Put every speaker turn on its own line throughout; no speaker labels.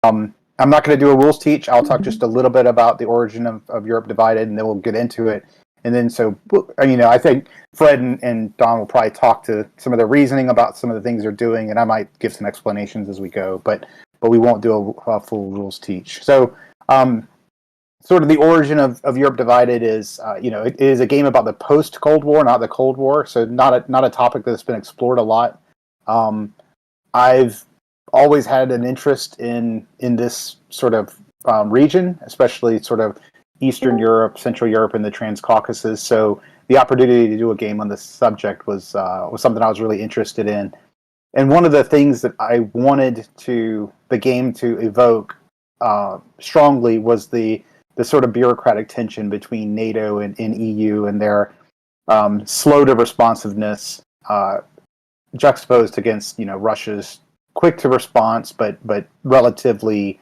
I'm not going to do a rules teach. I'll talk just a little bit about the origin of Europe Divided, and then we'll get into it. And then, I think Fred and Don will probably talk to some of the reasoning about some of the things they're doing, and I might give some explanations as we go. But we won't do a full rules teach. So, sort of the origin of Europe Divided is, it is a game about the post-Cold War, not the Cold War. So not a topic that's been explored a lot. I've always had an interest in this sort of region, especially sort of Eastern Europe, Central Europe, and the Trans-Caucasus. So the opportunity to do a game on this subject was something I was really interested in. And one of the things that I wanted the game to evoke strongly was the sort of bureaucratic tension between NATO and EU and their slow to responsiveness juxtaposed against Russia's quick to response but relatively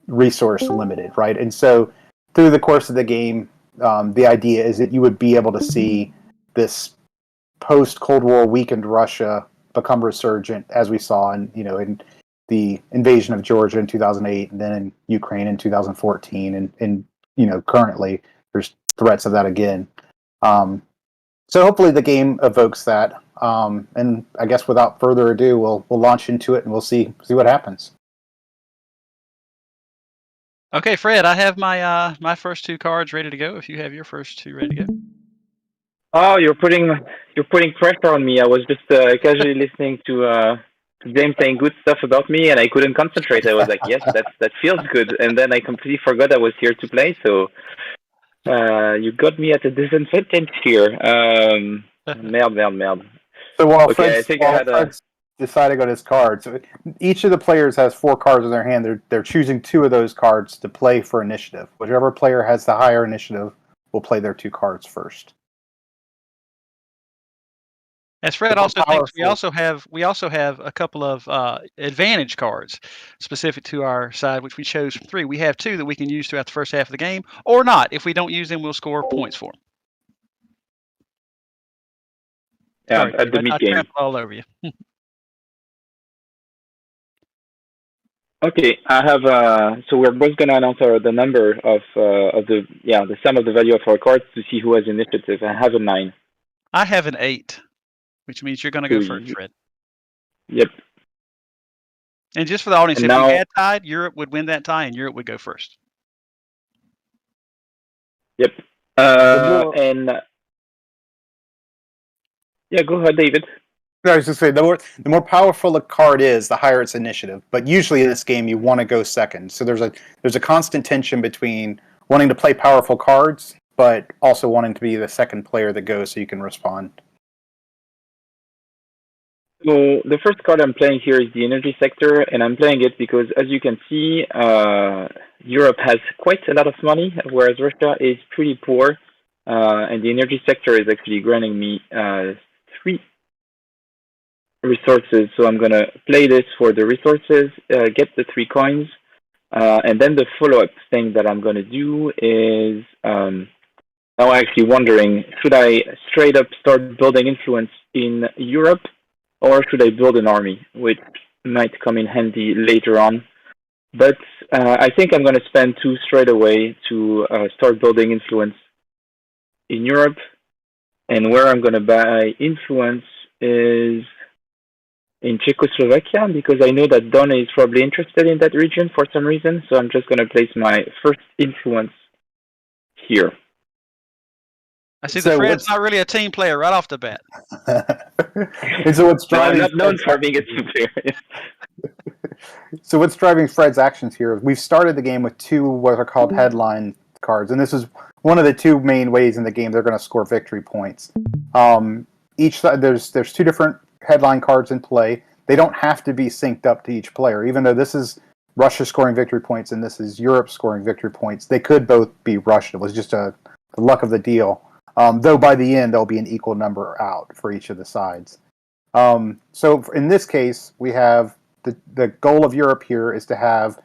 resource limited, right? And so through the course of the game, the idea is that you would be able to see this post-Cold War weakened Russia become resurgent, as we saw in the invasion of Georgia in 2008, and then in Ukraine in 2014, and currently there's threats of that again. So hopefully the game evokes that, and I guess without further ado, we'll launch into it and we'll see what happens.
Okay, Fred, I have my first two cards ready to go. If you have your first two ready to go.
Oh, you're putting pressure on me. I was just casually listening to James saying good stuff about me, and I couldn't concentrate. I was like, yes, that feels good, and then I completely forgot I was here to play. So you got me at a disadvantage here. Merde.
So while Fred's deciding on his cards, so each of the players has 4 cards in their hand. They're choosing 2 of those cards to play for initiative. Whichever player has the higher initiative will play their 2 cards first.
As Fred also thinks, we also have a couple of advantage cards specific to our side, which we chose from 3. We have 2 that we can use throughout the first half of the game, or not. If we don't use them, we'll score points for them.
Yeah, at the mid game.
I all over you.
Okay, I have. So we're both gonna announce the number of the sum of the value of our cards to see who has initiative. I have a 9.
I have an 8, which means you're gonna go first, Fred.
Yep.
And just for the audience, if we had tied, Europe would win that tie, and Europe would go first.
Yep. Yeah, go ahead, David.
I was just saying, the more powerful a card is, the higher its initiative. But usually in this game, you want to go second. So there's a constant tension between wanting to play powerful cards, but also wanting to be the second player that goes so you can respond.
So the first card I'm playing here is the energy sector, and I'm playing it because, as you can see, Europe has quite a lot of money, whereas Russia is pretty poor, and the energy sector is actually granting me 3 resources. So I'm going to play this for the resources, get the 3 coins, and then the follow-up thing that I'm going to do is, now I'm actually wondering, should I straight up start building influence in Europe, or should I build an army, which might come in handy later on. But I think I'm going to spend 2 straight away to start building influence in Europe. And where I'm going to buy influence is in Czechoslovakia, because I know that Don is probably interested in that region for some reason. So I'm just going to place my first influence here.
I see that Fred's not really a team player right off the bat.
And so what's driving?
I'm not known for being a team player.
So what's driving Fred's actions here? We've started the game with 2 what are called headline cards, and this is one of the 2 main ways in the game they're going to score victory points. Each side, there's 2 different headline cards in play. They don't have to be synced up to each player, even though this is Russia scoring victory points and this is Europe scoring victory points. They could both be Russian. It was just the luck of the deal. Though by the end, there'll be an equal number out for each of the sides. So in this case, we have the goal of Europe here is to have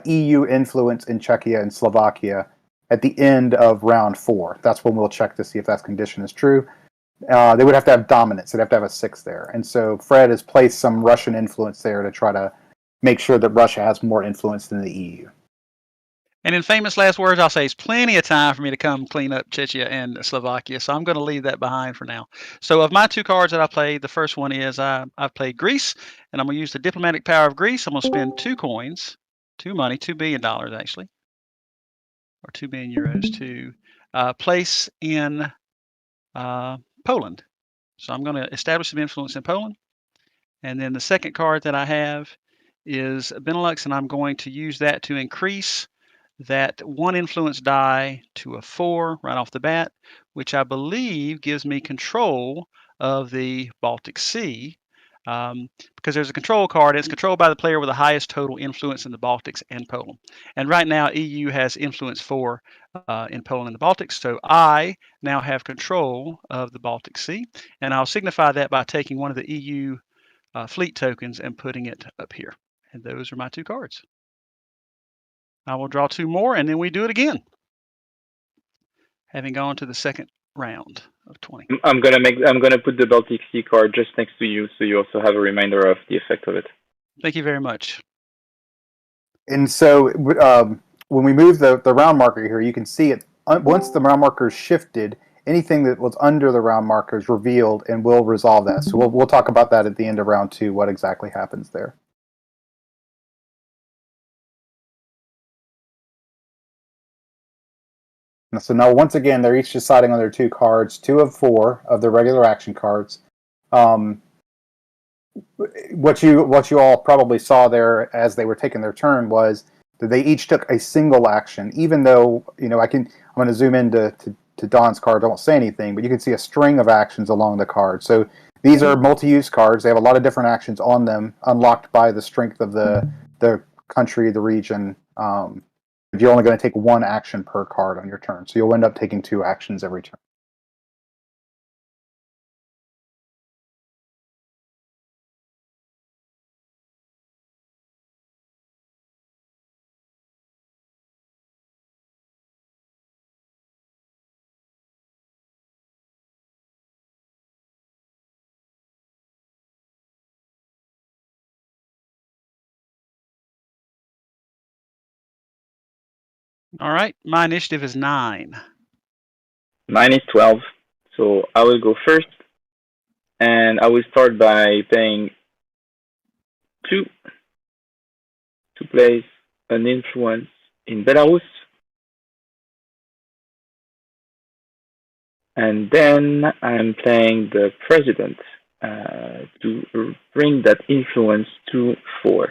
EU influence in Czechia and Slovakia at the end of round 4. That's when we'll check to see if that condition is true. They would have to have dominance. They'd have to have a 6 there. And so Fred has placed some Russian influence there to try to make sure that Russia has more influence than the EU.
And in famous last words, I'll say it's plenty of time for me to come clean up Czechia and Slovakia, so I'm going to leave that behind for now. So of my 2 cards that I played, the first one is I've played Greece, and I'm going to use the diplomatic power of Greece. I'm going to spend 2 coins, 2 money, $2 billion actually, or 2 billion euros to place in Poland. So I'm going to establish some influence in Poland. And then the second card that I have is Benelux, and I'm going to use that to increase that 1 influence die to a 4 right off the bat, which I believe gives me control of the Baltic Sea, because there's a control card. It's controlled by the player with the highest total influence in the Baltics and Poland. And right now, EU has influence 4 in Poland and the Baltics, so I now have control of the Baltic Sea, and I'll signify that by taking one of the EU fleet tokens and putting it up here. And those are my 2 cards. I will draw 2 more, and then we do it again, having gone to the second round of 20.
I'm gonna put the Baltic Sea card just next to you, so you also have a reminder of the effect of it.
Thank you very much.
And so when we move the round marker here, you can see it. Once the round marker is shifted, anything that was under the round marker is revealed, and we'll resolve that. So we'll talk about that at the end of round 2, what exactly happens there. So now, once again, they're each deciding on their 2 cards, 2 of 4 of the regular action cards. What you all probably saw there as they were taking their turn was that they each took a single action, even though, I'm going to zoom into Don's card, I won't say anything, but you can see a string of actions along the card. So these are multi-use cards. They have a lot of different actions on them, unlocked by the strength of the country, the region. You're only going to take 1 action per card on your turn, so you'll end up taking 2 actions every turn.
All right, my initiative is 9.
Mine is 12, so I will go first, and I will start by paying 2 to place an influence in Belarus, and then I'm playing the president to bring that influence to 4.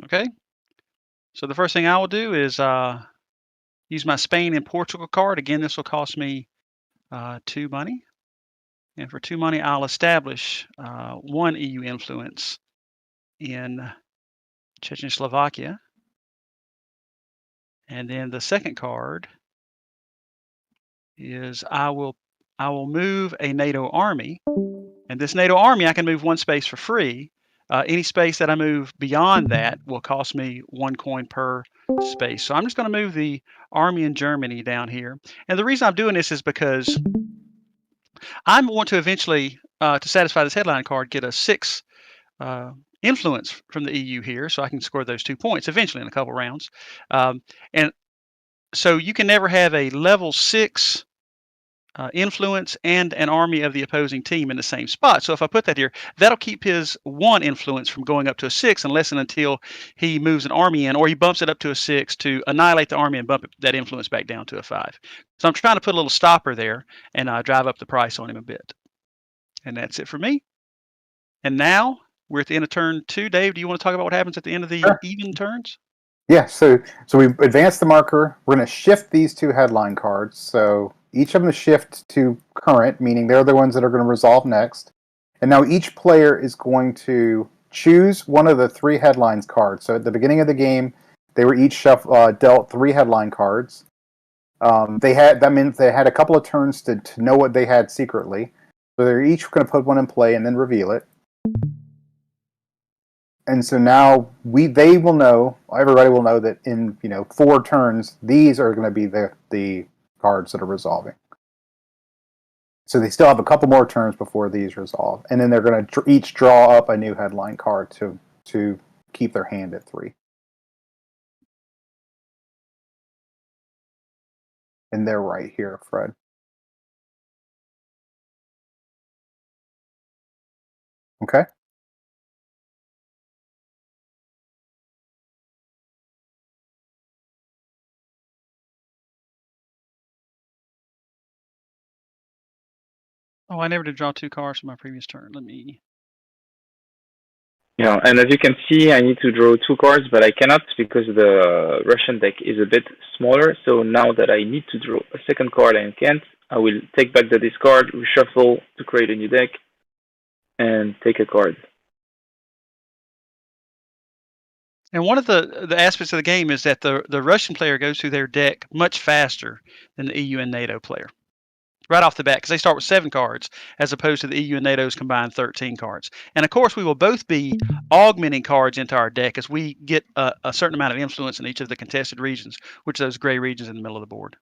Okay, so the first thing I will do is use my Spain and Portugal card. Again, this will cost me 2 money. And for 2 money, I'll establish 1 EU influence in Czechia and Slovakia. And then the second card is I will move a NATO army. And this NATO army, I can move 1 space for free. Any space that I move beyond that will cost me 1 coin per space. So I'm just going to move the army in Germany down here. And the reason I'm doing this is because I want to eventually, to satisfy this headline card, get a 6 influence from the EU here, so I can score those 2 points eventually in a couple rounds. And so you can never have a level 6 influence and an army of the opposing team in the same spot. So if I put that here, that'll keep his 1 influence from going up to a 6 unless and until he moves an army in, or he bumps it up to a 6 to annihilate the army and bump that influence back down to a 5. So I'm trying to put a little stopper there and drive up the price on him a bit. And that's it for me. And now we're at the end of turn 2. Dave, do you want to talk about what happens at the end of the even turns?
Yeah, so we've advanced the marker. We're going to shift these 2 headline cards. So each of them shift to current, meaning they're the ones that are going to resolve next. And now each player is going to choose one of the 3 headlines cards. So at the beginning of the game, they were each dealt 3 headline cards. That meant they had a couple of turns to know what they had secretly. So they're each going to put one in play and then reveal it. And so now everybody will know that in 4 turns, these are going to be the cards that are resolving. So they still have a couple more turns before these resolve, and then they're going to each draw up a new headline card to keep their hand at 3. And they're right here, Fred. Okay.
Oh, I never did draw 2 cards from my previous turn. Let me.
Yeah, and as you can see, I need to draw 2 cards, but I cannot because the Russian deck is a bit smaller. So now that I need to draw a second card and can't, I will take back the discard, reshuffle to create a new deck, and take a card.
And one of the aspects of the game is that the Russian player goes through their deck much faster than the EU and NATO player. Right off the bat, because they start with 7 cards, as opposed to the EU and NATO's combined 13 cards. And of course, we will both be augmenting cards into our deck as we get a certain amount of influence in each of the contested regions, which are those gray regions in the middle of the board.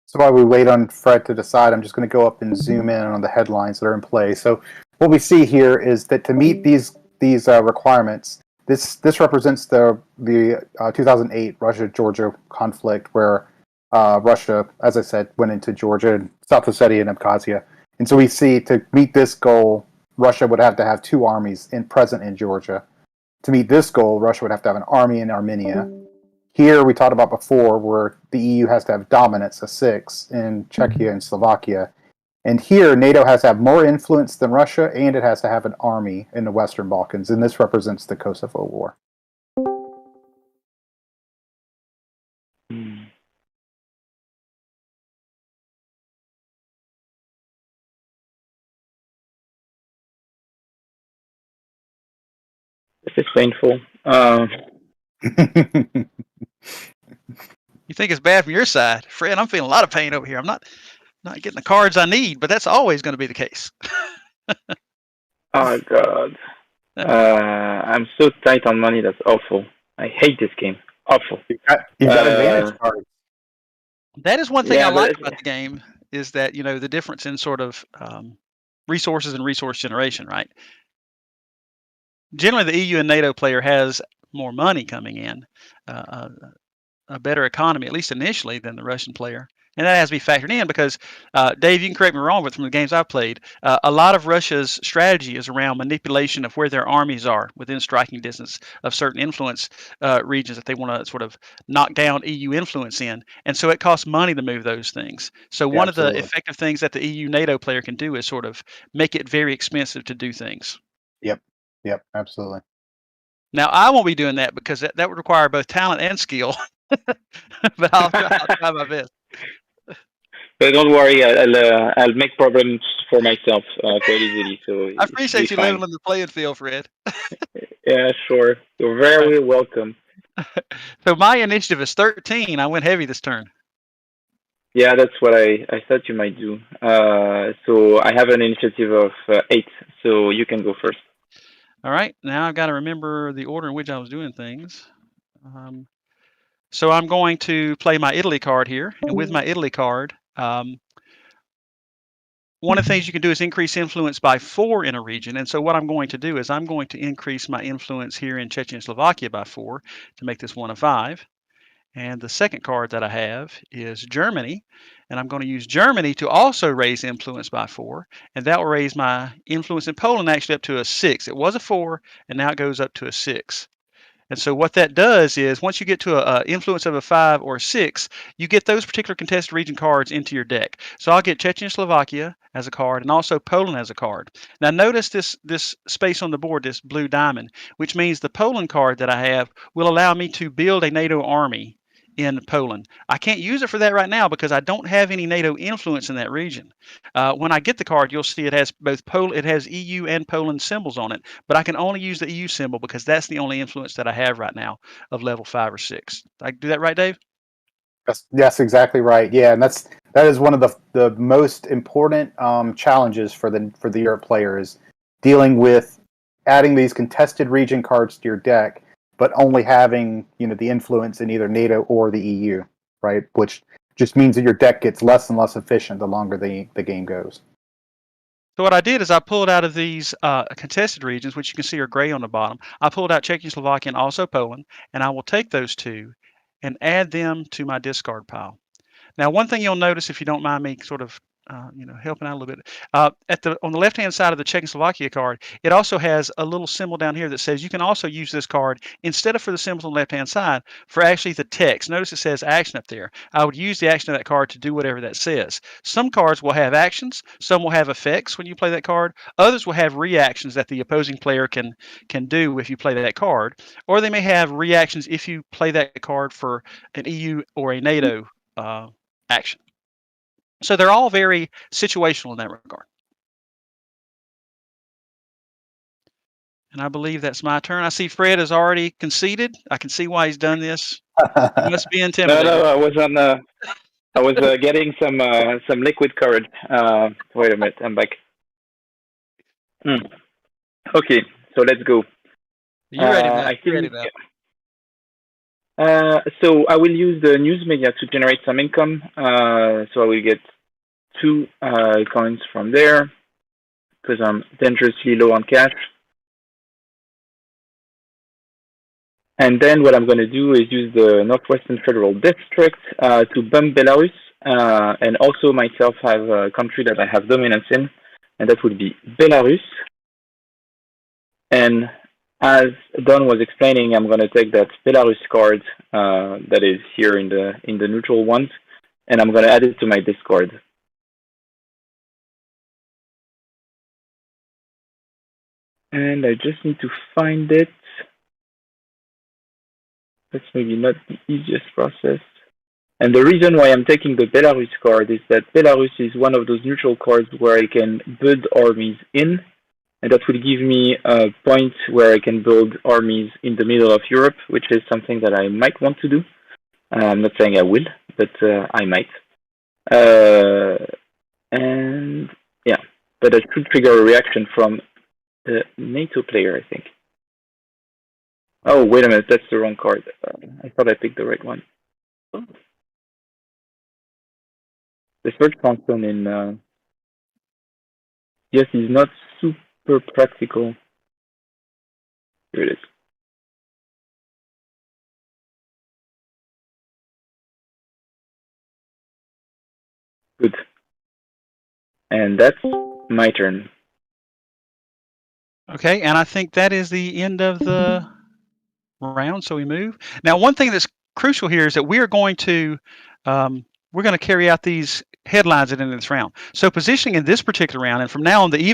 So while we wait on Fred to decide, I'm just going to go up and zoom in on the headlines that are in play. So what we see here is that to meet these requirements, this represents the 2008 Russia-Georgia conflict, where Russia, as I said, went into Georgia, and South Ossetia, and Abkhazia. And so we see to meet this goal, Russia would have to have 2 armies present in Georgia. To meet this goal, Russia would have to have an army in Armenia. Here, we talked about before, where the EU has to have dominance, a 6, in Czechia and Slovakia. And here, NATO has to have more influence than Russia, and it has to have an army in the Western Balkans. And this represents the Kosovo War.
This is painful.
You think it's bad from your side, Fred? I'm feeling a lot of pain over here. I'm not getting the cards I need, but that's always going to be the case.
Oh God, I'm so tight on money. That's awful. I hate this game. Awful.
You got advantage cards.
That is one thing I like about the game, is that, you know, the difference in sort of resources and resource generation, right? Generally, the EU and NATO player has more money coming in, a better economy, at least initially, than the Russian player. And that has to be factored in because, Dave, you can correct me wrong, but from the games I've played, a lot of Russia's strategy is around manipulation of where their armies are within striking distance of certain influence regions that they want to sort of knock down EU influence in. And so it costs money to move those things. So one of the effective things that the EU NATO player can do is sort of make it very expensive to do things.
Yep, absolutely.
Now, I won't be doing that because that would require both talent and skill, but I'll try my best.
But don't worry, I'll make problems for myself quite easily. So
I appreciate you leveling the playing field, Fred.
Yeah, sure. You're very welcome.
So my initiative is 13. I went heavy this turn.
Yeah, that's what I thought you might do. So I have an initiative of 8, so you can go first.
All right, now I've got to remember the order in which I was doing things. So I'm going to play my Italy card here, and with my Italy card, one of the things you can do is increase influence by 4 in a region. And so what I'm going to do is I'm going to increase my influence here in Czechia and Slovakia by 4 to make this 1 of 5. And the second card that I have is Germany. And I'm going to use Germany to also raise influence by 4. And that will raise my influence in Poland actually up to a 6. It was a 4, and now it goes up to a 6. And so what that does is once you get to an influence of a 5 or a 6, you get those particular contested region cards into your deck. So I'll get Czechia and Slovakia as a card, and also Poland as a card. Now notice this space on the board, this blue diamond, which means the Poland card that I have will allow me to build a NATO army in Poland. I can't use it for that right now because I don't have any NATO influence in that region. When I get the card, you'll see it has both it has EU and Poland symbols on it, but I can only use the EU symbol because that's the only influence that I have right now of level 5 or 6. Did I do that right, Dave?
Yes, exactly right. Yeah, and that is one of the most important challenges for the Europe player is dealing with adding these contested region cards to your deck, but only having the influence in either NATO or the EU, right? Which just means that your deck gets less and less efficient the longer the game goes.
So what I did is I pulled out of these contested regions, which you can see are gray on the bottom. I pulled out Czechoslovakia and also Poland, and I will take those two and add them to my discard pile. Now, one thing you'll notice, if you don't mind me sort of helping out a little bit, on the left-hand side of the Czechoslovakia card, it also has a little symbol down here that says you can also use this card instead of for the symbols on the left-hand side for actually the text. Notice it says action up there. I would use the action of that card to do whatever that says. Some cards will have actions, some will have effects when you play that card, others will have reactions that the opposing player can do if you play that card, or they may have reactions if you play that card for an EU or a NATO action. So they're all very situational in that regard. And I believe that's my turn. I see Fred has already conceded. I can see why he's done this. He must be intimidated.
No, I was on. I was getting some liquid courage. Wait a minute, I'm back. Okay, so let's go.
You ready, Matt?
You ready, Matt? So I will use the news media to generate some income. So I will get 2 coins from there because I'm dangerously low on cash. And then what I'm going to do is use the Northwestern Federal District to bump Belarus and also myself have a country that I have dominance in, and that would be Belarus. And as Don was explaining, I'm going to take that Belarus card that is here in the neutral ones, and I'm going to add it to my discard. And I just need to find it. That's maybe not the easiest process. And the reason why I'm taking the Belarus card is that Belarus is one of those neutral cards where I can build armies in, and that will give me a point where I can build armies in the middle of Europe, which is something that I might want to do. I'm not saying I will, but I might. And yeah, but that should trigger a reaction from the NATO player, I think. Oh, wait a minute, that's the wrong card. I thought I picked the right one. The search Thompson in yes, he's not super practical. Here it is. Good. And that's my turn.
Okay, and I think that is the end of the round, so we move. Now, one thing that's crucial here is that we're going to carry out these headlines at the end of this round. So positioning in this particular round, and from now on, each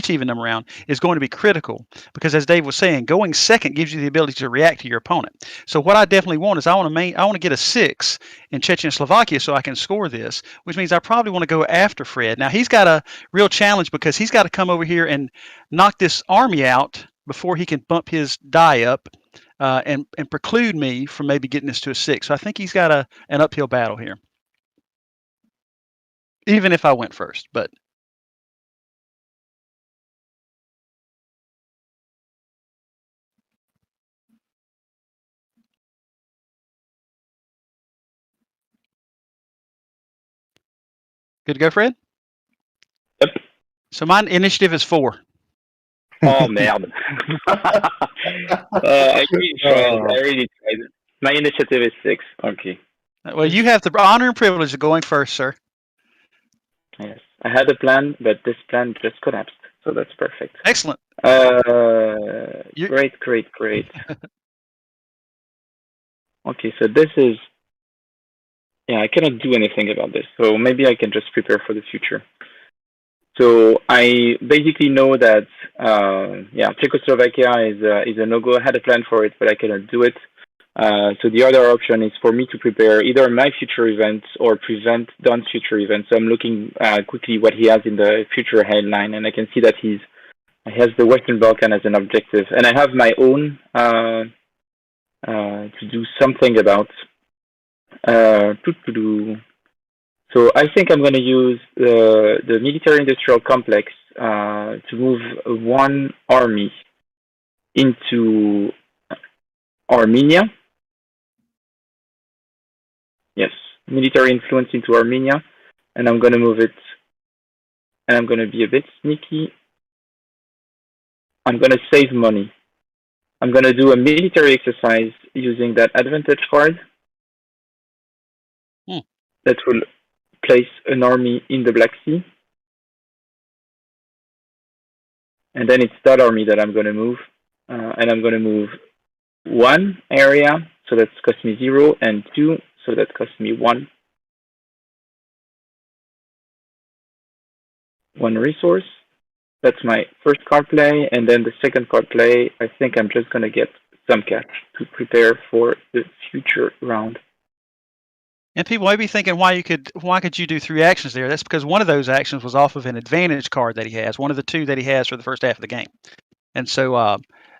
even number round is going to be critical because, as Dave was saying, going second gives you the ability to react to your opponent. So what I definitely want is I want to get a 6 in Czechoslovakia so I can score this, which means I probably want to go after Fred. Now he's got a real challenge because he's got to come over here and knock this army out before he can bump his die up and preclude me from maybe getting this to a 6. So I think he's got an uphill battle here. Even if I went first, but good to go, Fred?
Yep.
So my initiative is 4.
Oh, merde. I really tried. My initiative is 6. Okay.
Well, you have the honor and privilege of going first, sir.
Yes. I had a plan, but this plan just collapsed. So that's perfect.
Excellent.
Great. Okay, so this is... Yeah, I cannot do anything about this. So maybe I can just prepare for the future. So I basically know that, Czechoslovakia is a no-go. I had a plan for it, but I cannot do it. So the other option is for me to prepare either my future events or prevent Don's future events. So I'm looking quickly what he has in the future headline, and I can see that he has the Western Balkan as an objective, and I have my own to do something about. So I think I'm going to use the military-industrial complex to move one army into Armenia. Yes, military influence into Armenia, and I'm going to move it, and I'm going to be a bit sneaky. I'm going to save money. I'm going to do a military exercise using that advantage card that will place an army in the Black Sea. And then it's that army that I'm going to move. And I'm going to move one area, so that's cost me 0, and 2, so that cost me 1. One resource. That's my first card play. And then the second card play, I think I'm just going to get some cash to prepare for the future round.
And people may be thinking, why could you do 3 actions there? That's because one of those actions was off of an advantage card that he has, one of the 2 that he has for the first half of the game. And so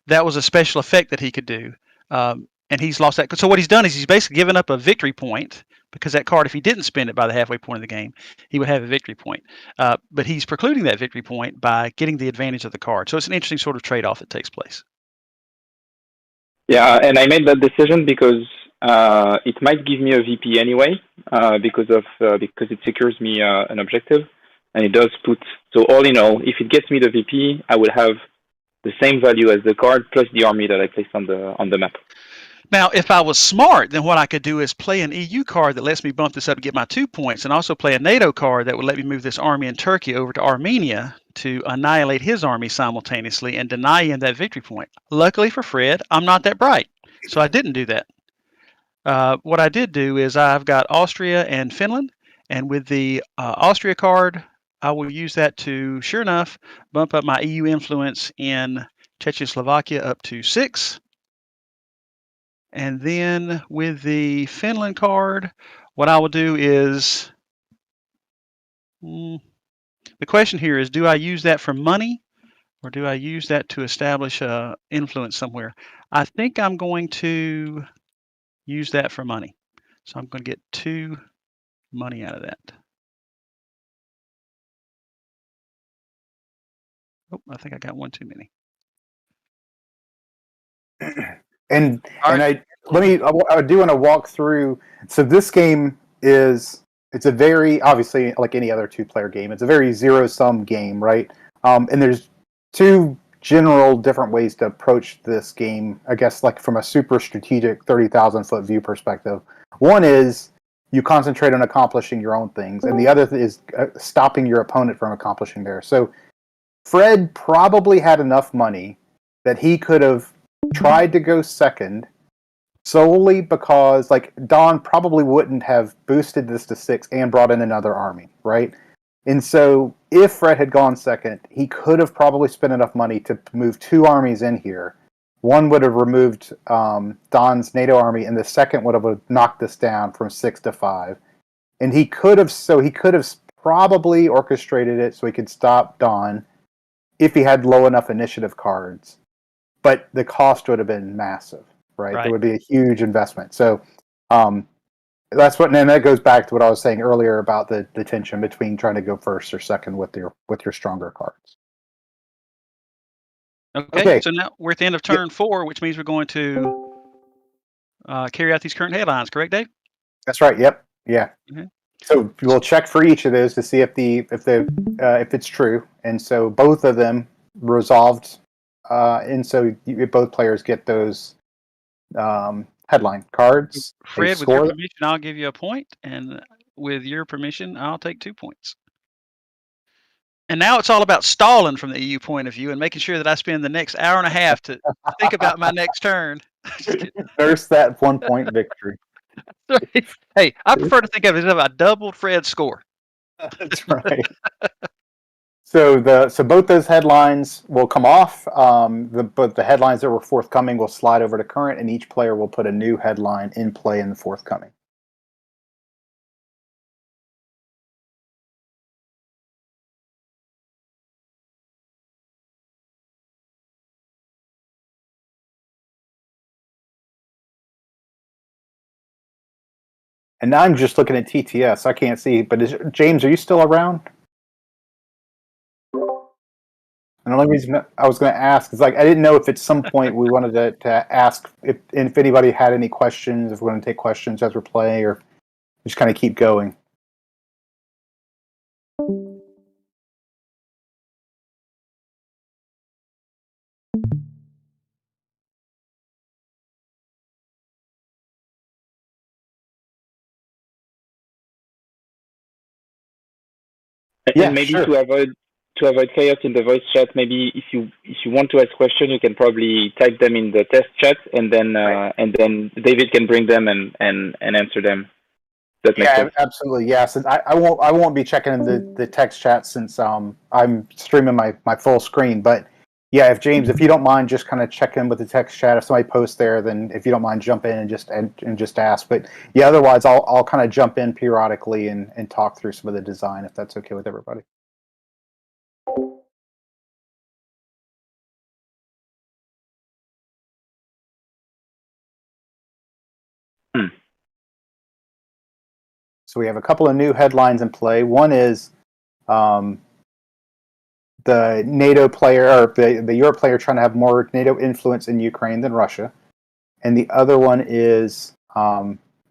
that was a special effect that he could do. And he's lost that. So what he's done is he's basically given up a victory point, because that card, if he didn't spend it by the halfway point of the game, he would have a victory point. But he's precluding that victory point by getting the advantage of the card. So it's an interesting sort of trade-off that takes place.
Yeah, and I made that decision because it might give me a VP anyway, because it secures me an objective, and it does put. So all in all, if it gets me the VP, I will have the same value as the card plus the army that I placed on the map.
Now, if I was smart, then what I could do is play an EU card that lets me bump this up to get my 2 points, and also play a NATO card that would let me move this army in Turkey over to Armenia to annihilate his army simultaneously and deny him that victory point. Luckily for Fred, I'm not that bright, so I didn't do that. What I did do is I've got Austria and Finland, and with the Austria card, I will use that to, sure enough, bump up my EU influence in Czechoslovakia up to 6. And then with the Finland card, what I will do is, the question here is, do I use that for money, or do I use that to establish influence somewhere? I think I'm going to use that for money. So I'm going to get 2 money out of that. Oh, I think I got 1 too many.
And I do want to walk through. So this game it's a very, obviously, like any other 2-player game, it's a very zero-sum game, right? And there's 2 general different ways to approach this game, I guess, like from a super strategic 30,000-foot view perspective. One is you concentrate on accomplishing your own things, and the other is stopping your opponent from accomplishing theirs. So Fred probably had enough money that he could have tried to go second solely because, like, Don probably wouldn't have boosted this to 6 and brought in another army, right? And so if Fred had gone second, he could have probably spent enough money to move 2 armies in here. One would have removed Don's NATO army, and the second would have knocked this down from 6 to 5. And he could have probably orchestrated it so he could stop Don if he had low enough initiative cards. But the cost would have been massive, right? There would be a huge investment. So that's what, and that goes back to what I was saying earlier about the tension between trying to go first or second with your stronger cards.
Okay. So now we're at the end of turn 4, which means we're going to carry out these current headlines, correct, Dave?
That's right. Yep. Yeah.
Mm-hmm.
So we'll check for each of those to see if it's true, and so both of them resolved. And so both players get those headline cards.
Fred, with your permission, I'll give you a point, and with your permission, I'll take 2 points. And now it's all about stalling from the EU point of view and making sure that I spend the next hour and a half to think about my next turn.
Nurse that 1-point victory.
Hey, I prefer to think of it as if I doubled Fred's score.
That's right. So both those headlines will come off. But the headlines that were forthcoming will slide over to current, and each player will put a new headline in play in the forthcoming. And now I'm just looking at TTS. I can't see, but James, are you still around? And the only reason I was going to ask is, like, I didn't know if at some point we wanted to ask if anybody had any questions, if we're going to take questions as we're playing, or just kind of keep going. Yeah,
and maybe
sure.
to avoid chaos in the voice chat, maybe if you want to ask questions, you can probably type them in the test chat, and then David can bring them and answer them. That makes sense.
Absolutely. Yeah, since I won't be checking the text chat since I'm streaming my full screen. But yeah, if you don't mind, just kind of check in with the text chat. If somebody posts there, then if you don't mind, jump in and just ask. But yeah, otherwise I'll kind of jump in periodically and talk through some of the design if that's okay with everybody. So we have a couple of new headlines in play. One is the NATO player, or the Europe player, trying to have more NATO influence in Ukraine than Russia. And the other one is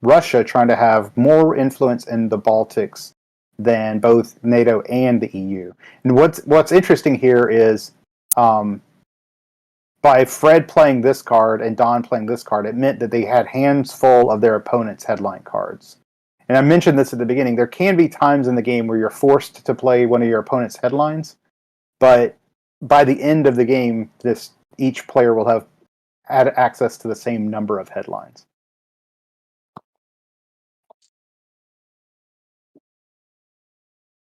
Russia trying to have more influence in the Baltics than both NATO and the EU. And what's interesting here is by Fred playing this card and Don playing this card, it meant that they had hands full of their opponent's headline cards. And I mentioned this at the beginning. There can be times in the game where you're forced to play one of your opponent's headlines, but by the end of the game, each player will have had access to the same number of headlines.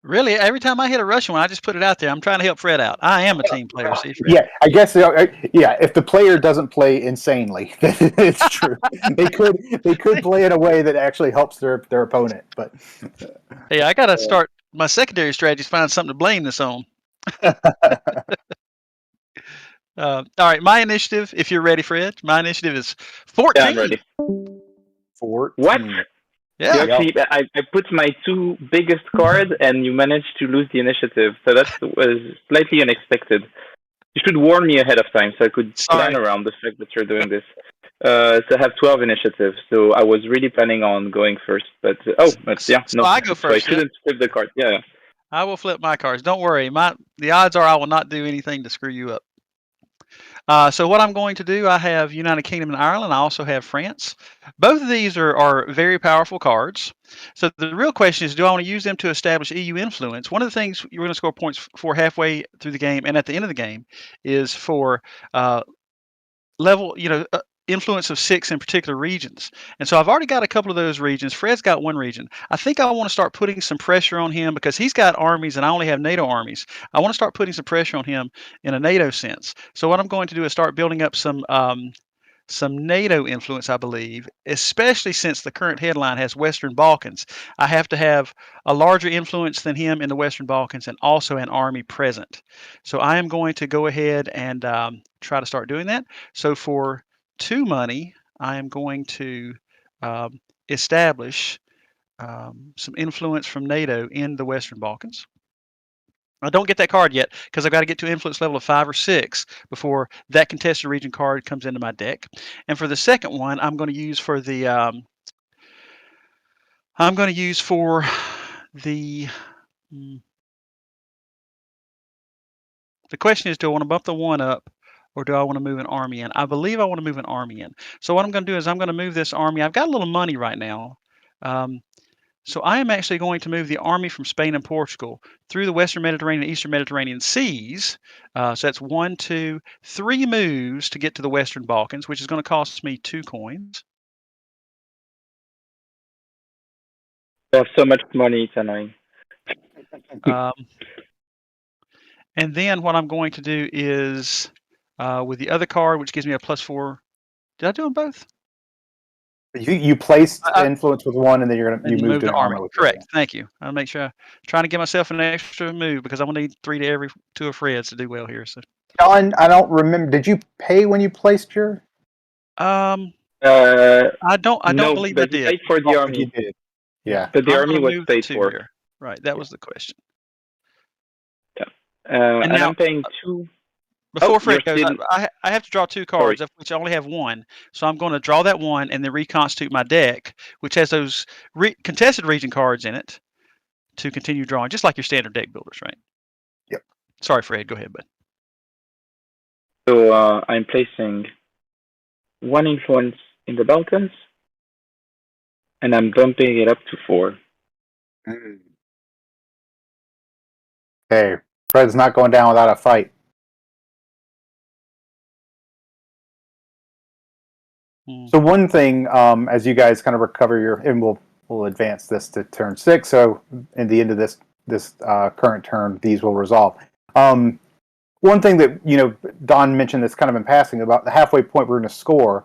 Really, every time I hit a Russian one, I just put it out there. I'm trying to help Fred out. I am a team player. See, Fred.
Yeah, I guess. Yeah, if the player doesn't play insanely, then it's true. They could play in a way that actually helps their opponent. But
hey, I got to start my secondary strategy. Find something to blame this on. All right, my initiative. If you're ready, Fred, my initiative is 14.
Yeah, I'm ready.
14.
What?
Yeah.
Actually, I put my two biggest cards, and you managed to lose the initiative. So that was slightly unexpected. You should warn me ahead of time so I could plan around the fact that you're doing this. So I have 12 initiatives. So I was really planning on going first, but no.
I go first.
So I shouldn't flip the card. Yeah.
I will flip my cards. Don't worry. The odds are I will not do anything to screw you up. So what I'm going to do, I have United Kingdom and Ireland. I also have France. Both of these are very powerful cards. So the real question is, do I want to use them to establish EU influence? One of the things you're going to score points for halfway through the game and at the end of the game is for level, influence of 6 in particular regions. And so I've already got a couple of those regions. Fred's got one region. I think I want to start putting some pressure on him because he's got armies and I only have NATO armies. I want to start putting some pressure on him in a NATO sense. So what I'm going to do is start building up some NATO influence, I believe, especially since the current headline has Western Balkans. I have to have a larger influence than him in the Western Balkans and also an army present. So I am going to go ahead and try to start doing that. So for 2 money, I am going to establish some influence from NATO in the Western Balkans. I don't get that card yet because I've got to get to influence level of 5 or 6 before that contested region card comes into my deck. And for the second one, I'm going to use for the the question is, do I want to bump the 1 up or do I want to move an army in? I believe I want to move an army in. So what I'm going to do is I'm going to move this army. I've got a little money right now. So I am actually going to move the army from Spain and Portugal through the Western Mediterranean and Eastern Mediterranean seas. So that's 1, 2, 3 moves to get to the Western Balkans, which is going to cost me 2 coins.
I have so much money, it's annoying.
And then what I'm going to do is with the other card, which gives me a +4. Did I do them both?
You placed influence with one, and then you moved an army.
Correct. Thank you. I'll make sure I'm trying to give myself an extra move because I'm gonna need 3 to every 2 of Fred's to do well here. So,
John, I don't remember. Did you pay when you placed your?
I don't
no,
believe
but
I did.
Paid for the army.
You did. Yeah,
but the army was paid for.
Here. Right. That was the question.
Yeah. And now, I'm paying 2.
Before Fred goes, I have to draw 2 cards, of which I only have 1. So I'm going to draw that 1 and then reconstitute my deck, which has those contested region cards in it, to continue drawing, just like your standard deck builders, right?
Yep.
Sorry, Fred. Go ahead, bud.
So I'm placing 1 influence in the Balkans, and I'm bumping it up to 4.
Hey, Fred's not going down without a fight. So one thing, as you guys kind of recover and we'll advance this to turn 6. So at the end of this current turn, these will resolve. One thing that Don mentioned that's kind of in passing about the halfway point we're going to score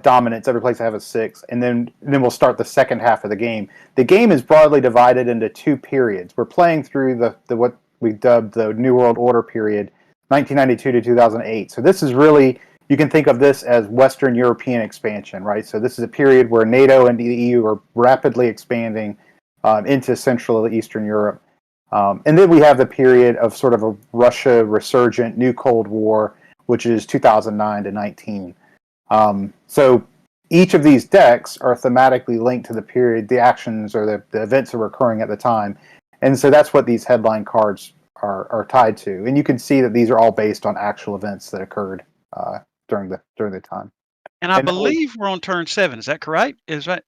dominance. Every place I have a 6, and then we'll start the second half of the game. The game is broadly divided into 2 periods. We're playing through the what we dubbed the New World Order period, 1992 to 2008. So this is really, you can think of this as Western European expansion, right? So this is a period where NATO and the EU are rapidly expanding into Central and Eastern Europe. And then we have the period of sort of a Russia resurgent new Cold War, which is 2009 to 19. So each of these decks are thematically linked to the period, the actions or the events that were occurring at the time. And so that's what these headline cards are tied to. And you can see that these are all based on actual events that occurred during the time.
And I believe we're on turn 7. Is that correct? Is that?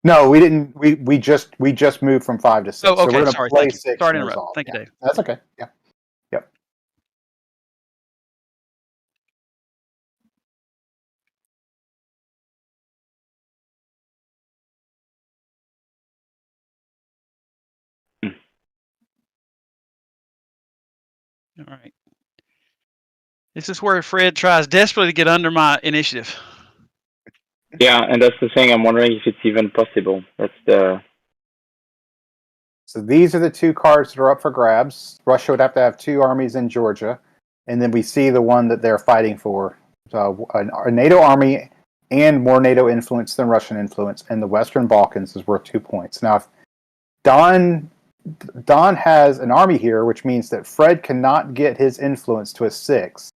No, we didn't. We just moved from 5 to 6.
Oh, okay.
So we're
Sorry.
play
Thank you.
6
Sorry to interrupt. Thank you, Dave.
That's okay. Yeah. Yep.
All right. This is where Fred tries desperately to get under my initiative.
Yeah, and that's the thing. I'm wondering if it's even possible.
So these are the 2 cards that are up for grabs. Russia would have to have 2 armies in Georgia, and then we see the one that they're fighting for. So a NATO army and more NATO influence than Russian influence in the Western Balkans is worth 2 points. Now, if Don has an army here, which means that Fred cannot get his influence to a 6.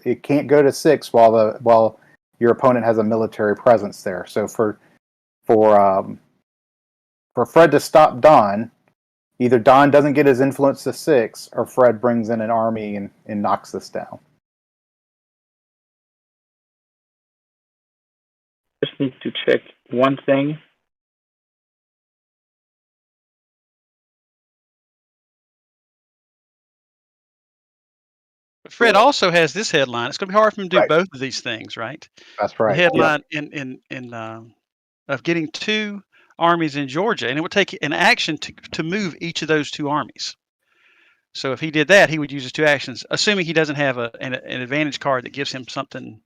It can't go to 6 while your opponent has a military presence there. So for Fred to stop Don, either Don doesn't get his influence to 6, or Fred brings in an army and knocks this down.
Just need to check one thing.
Fred also has this headline. It's going to be hard for him to do both of these things, right?
That's right.
The headline of getting 2 armies in Georgia, and it would take an action to move each of those 2 armies. So if he did that, he would use his 2 actions, assuming he doesn't have an advantage card that gives him something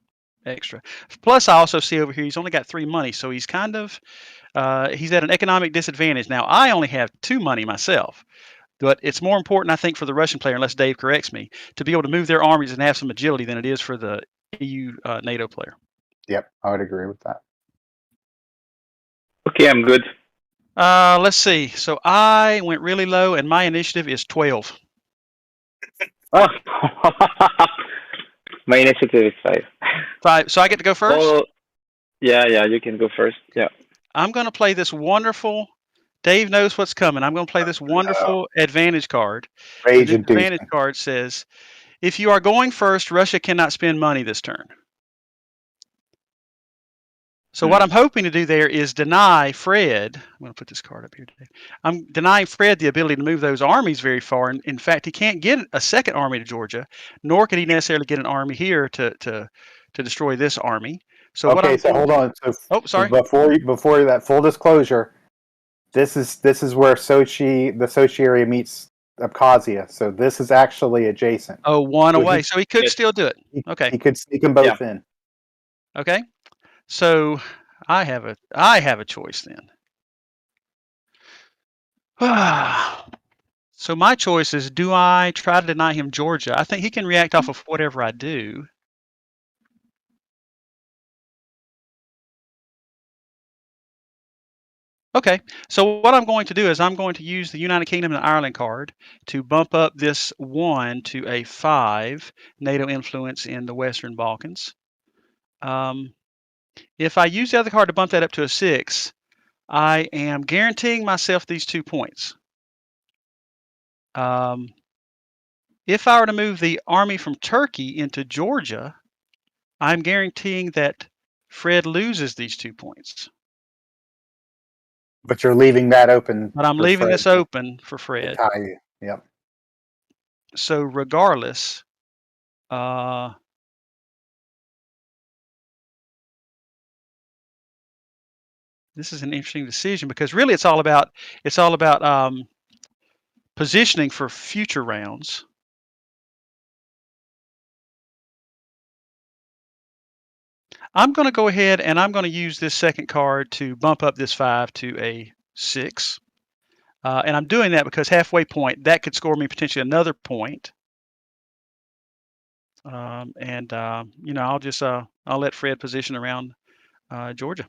extra. Plus, I also see over here he's only got 3 money, so he's kind of he's at an economic disadvantage. Now, I only have 2 money myself. But it's more important, I think, for the Russian player, unless Dave corrects me, to be able to move their armies and have some agility than it is for the EU NATO player.
Yep, I would agree with that.
Okay, I'm good.
Let's see. So I went really low, and my initiative is 12.
Oh. My initiative is 5.
5. So I get to go first?
Oh, yeah, you can go first. Yeah.
I'm going to play this wonderful... Dave knows what's coming. I'm going to play this wonderful advantage card. The advantage card says, if you are going first, Russia cannot spend money this turn. So what I'm hoping to do there is deny Fred. I'm going to put this card up here today. I'm denying Fred the ability to move those armies very far. And in fact, he can't get a second army to Georgia, nor can he necessarily get an army here to destroy this army. So
hold on. So,
sorry.
Before that, full disclosure. This is where the Sochi area meets Abkhazia. So this is actually adjacent.
Oh, one away. So he could still do it. Okay.
He could sneak them both in.
Okay. So I have a choice then. So my choice is, do I try to deny him Georgia? I think he can react off of whatever I do. Okay, so what I'm going to do is I'm going to use the United Kingdom and Ireland card to bump up this 1 to a 5 NATO influence in the Western Balkans. If I use the other card to bump that up to a 6, I am guaranteeing myself these 2 points. If I were to move the army from Turkey into Georgia, I'm guaranteeing that Fred loses these 2 points.
But you're leaving that open.
But I'm leaving this open for Fred.
Tie you. Yep.
So regardless, this is an interesting decision because really it's all about positioning for future rounds. I'm going to go ahead and I'm going to use this second card to bump up this 5 to a 6. And I'm doing that because halfway point, that could score me potentially another point. You know, I'll let Fred position around Georgia.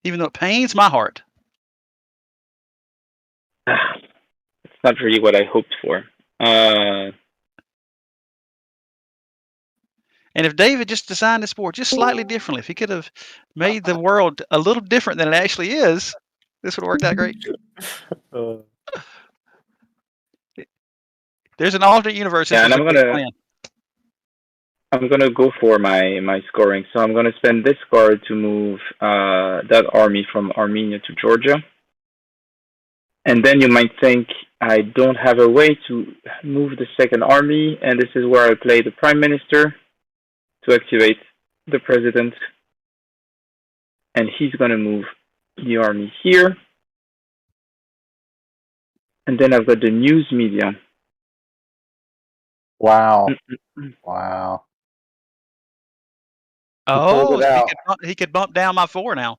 Even though it pains my heart.
It's not really what I hoped for.
And if David just designed this board just slightly differently, if he could have made the world a little different than it actually is, this would have worked out great. There's an alternate universe.
Yeah, and I'm gonna go for my scoring. So I'm gonna spend this card to move that army from Armenia to Georgia. And then you might think I don't have a way to move the second army, and this is where I play the prime minister to activate the president. And he's gonna move the army here. And then I've got the news media.
Wow. Wow.
Oh, so he could bump down my 4 now.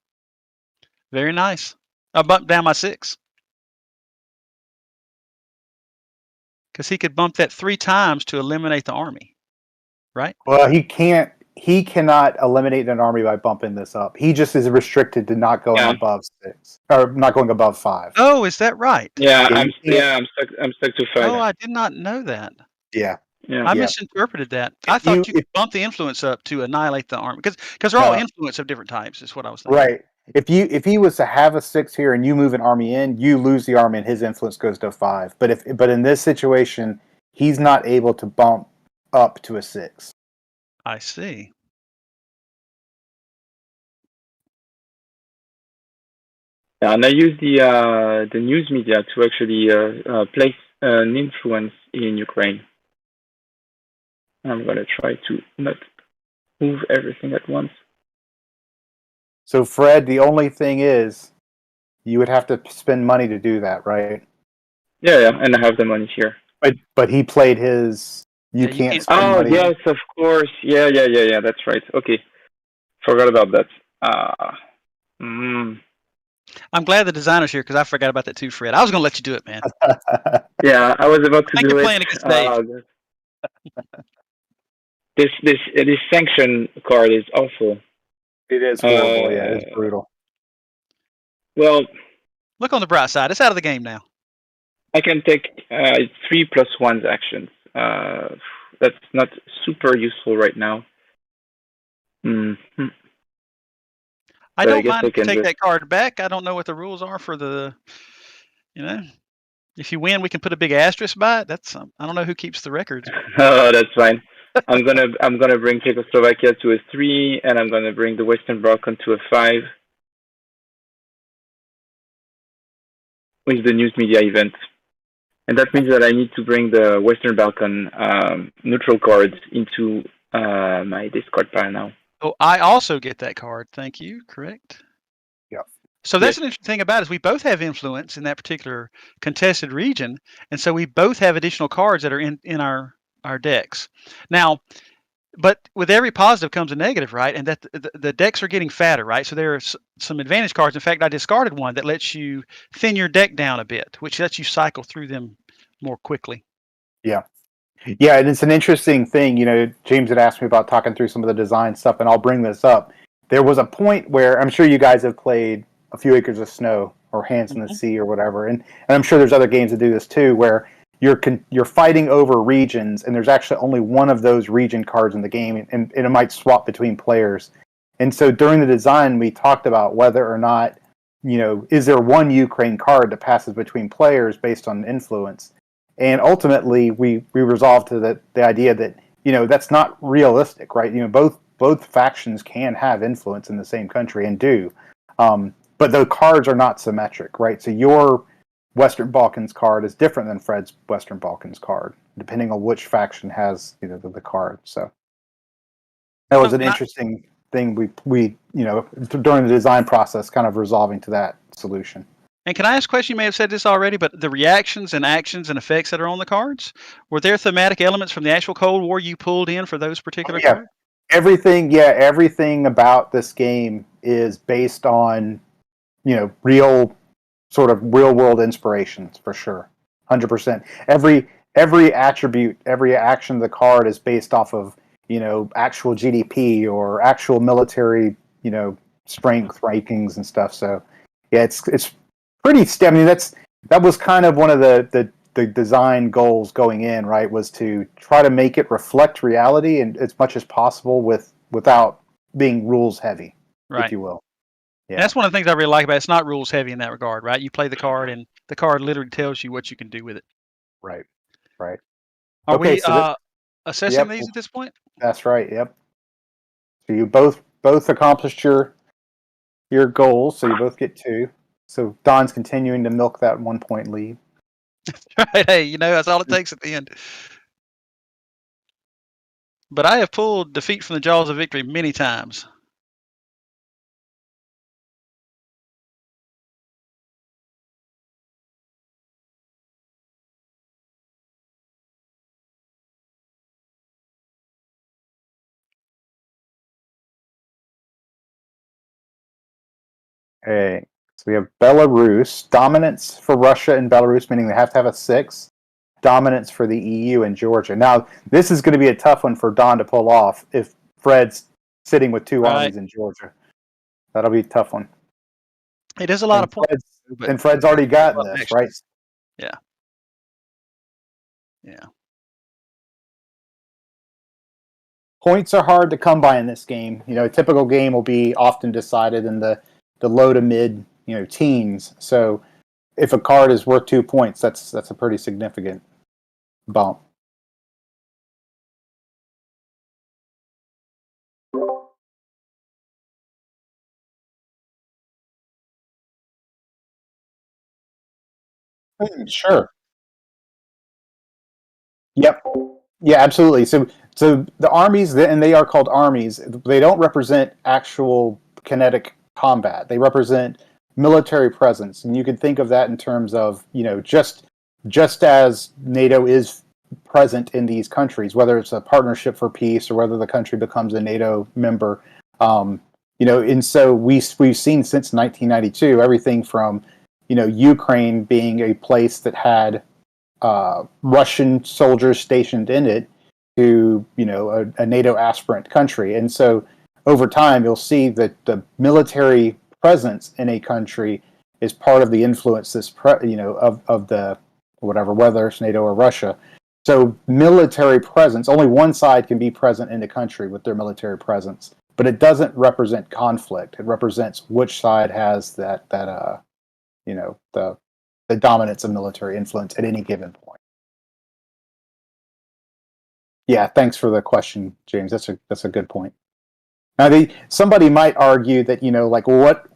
Very nice. I'll bump down my 6. Because he could bump that 3 times to eliminate the army. Right?
Well, he cannot eliminate an army by bumping this up. He just is restricted to not going above 6. Or not going above 5.
Oh, is that right?
Yeah, I'm stuck to 5.
Oh, I did not know that.
Yeah.
I misinterpreted that. I thought you could bump the influence up to annihilate the army because they're all influence of different types. Is what I was thinking.
Right. If he was to have a 6 here and you move an army in, you lose the army and his influence goes to 5. But in this situation, he's not able to bump up to a 6.
I see.
Yeah, and I use the news media to actually place an influence in Ukraine. I'm going to try to not move everything at once.
So, Fred, the only thing is, you would have to spend money to do that, right?
Yeah, and I have the money here.
But he played his. You can't spend money.
Oh, yes, of course. Yeah. That's right. Okay, forgot about that.
I'm glad the designer's here because I forgot about that too, Fred. I was going to let you do it, man.
Yeah, I was about to do it.
You're playing against Dave.
This sanction card is awful.
It is horrible. Yeah, it's brutal.
Well,
look on the bright side. It's out of the game now.
I can take 3+1 actions. That's not super useful right now.
Mm-hmm. I don't mind if you take that card back. I don't know what the rules are for the, if you win, we can put a big asterisk by it. That's I don't know who keeps the records.
Oh, that's fine. I'm gonna bring Czechoslovakia to a 3, and I'm gonna bring the Western Balkan to a 5 with the news media event. And that means that I need to bring the Western Balkan neutral cards into my discard pile now.
Oh, I also get that card. Thank you. Correct.
Yeah.
So that's an interesting thing about it is we both have influence in that particular contested region, and so we both have additional cards that are in our decks. Now, but with every positive comes a negative, right? And that the decks are getting fatter, right? So there are some advantage cards. In fact, I discarded one that lets you thin your deck down a bit, which lets you cycle through them more quickly.
Yeah. Yeah, and it's an interesting thing. James had asked me about talking through some of the design stuff, and I'll bring this up. There was a point where I'm sure you guys have played A Few Acres of Snow or Hands in the Sea or whatever, and I'm sure there's other games that do this too, where you're fighting over regions, and there's actually only one of those region cards in the game, and it might swap between players. And so during the design, we talked about whether or not, is there one Ukraine card that passes between players based on influence? And ultimately, we resolved to the idea that that's not realistic, right? Both factions can have influence in the same country and do, but the cards are not symmetric, right? So your Western Balkans card is different than Fred's Western Balkans card, depending on which faction has the card. So that was an interesting thing. We during the design process, kind of resolving to that solution.
And can I ask a question? You may have said this already, but the reactions and actions and effects that are on the cards, were there thematic elements from the actual Cold War you pulled in for those particular cards?
Everything about this game is based on, real world inspirations for sure. 100%. Every attribute, every action of the card is based off of, actual GDP or actual military, strength rankings and stuff. So yeah, it's pretty. I mean, that was kind of one of the design goals going in, right? Was to try to make it reflect reality and as much as possible without being rules heavy,
right,
if you will.
Yeah. And that's one of the things I really like about it. It's not rules heavy in that regard, right? You play the card, and the card literally tells you what you can do with it.
Right.
Are we assessing these at this point?
That's right. Yep. So you both accomplished your goals, so you both get 2. So Don's continuing to milk that 1 point lead.
Right. Hey, that's all it takes at the end. But I have pulled defeat from the jaws of victory many times.
Okay. So we have Belarus, dominance for Russia and Belarus, meaning they have to have a 6. Dominance for the EU and Georgia. Now, this is going to be a tough one for Don to pull off if Fred's sitting with 2 armies in Georgia. That'll be a tough one.
It is a lot of points.
And Fred's already got this, right?
Yeah.
Points are hard to come by in this game. A typical game will be often decided in the low to mid, teens. So if a card is worth 2 points, that's a pretty significant bump. Sure. Yep. Yeah, absolutely. So the armies, and they are called armies, they don't represent actual kinetic combat. They represent military presence, and you can think of that in terms of just as NATO is present in these countries, whether it's a partnership for peace or whether the country becomes a NATO member. And so we've seen since 1992 everything from Ukraine being a place that had Russian soldiers stationed in it to a NATO aspirant country, and so over time you'll see that the military presence in a country is part of the influence of the whatever, whether it's NATO or Russia. So military presence, only one side can be present in the country with their military presence, but it doesn't represent conflict. It represents which side has the dominance of military influence at any given point. Yeah, thanks for the question, James. That's a good point. Now, somebody might argue that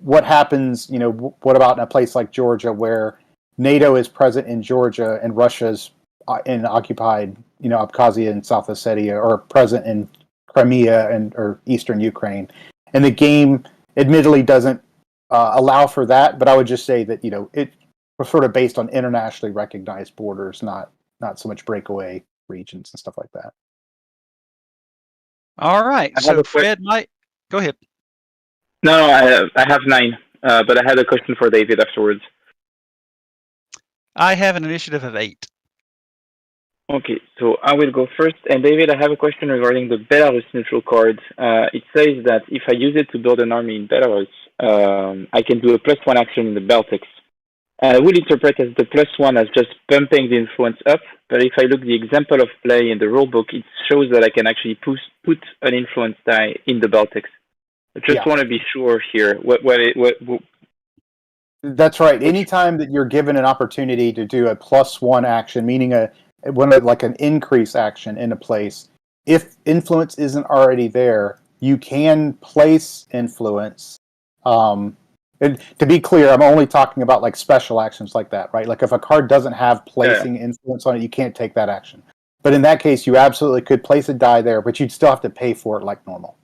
what happens? What about in a place like Georgia where NATO is present in Georgia and Russia's in occupied Abkhazia and South Ossetia, or present in Crimea or eastern Ukraine, and the game admittedly doesn't allow for that, but I would just say that it was sort of based on internationally recognized borders, not so much breakaway regions and stuff like that.
All right. So Fred might go ahead.
No, I have 9, but I had a question for David afterwards.
I have an initiative of 8.
Okay, so I will go first. And David, I have a question regarding the Belarus neutral card. It says that if I use it to build an army in Belarus, I can do a +1 action in the Baltics. I will interpret as the +1 as just bumping the influence up, but if I look the example of play in the rulebook, it shows that I can actually put an influence die in the Baltics. I just want to be sure here. What
That's right. Anytime that you're given an opportunity to do a +1 action, meaning like an increase action in a place, if influence isn't already there, you can place influence. And to be clear, I'm only talking about like special actions like that, right? Like if a card doesn't have placing influence on it, you can't take that action. But in that case, you absolutely could place a die there, but you'd still have to pay for it like normal.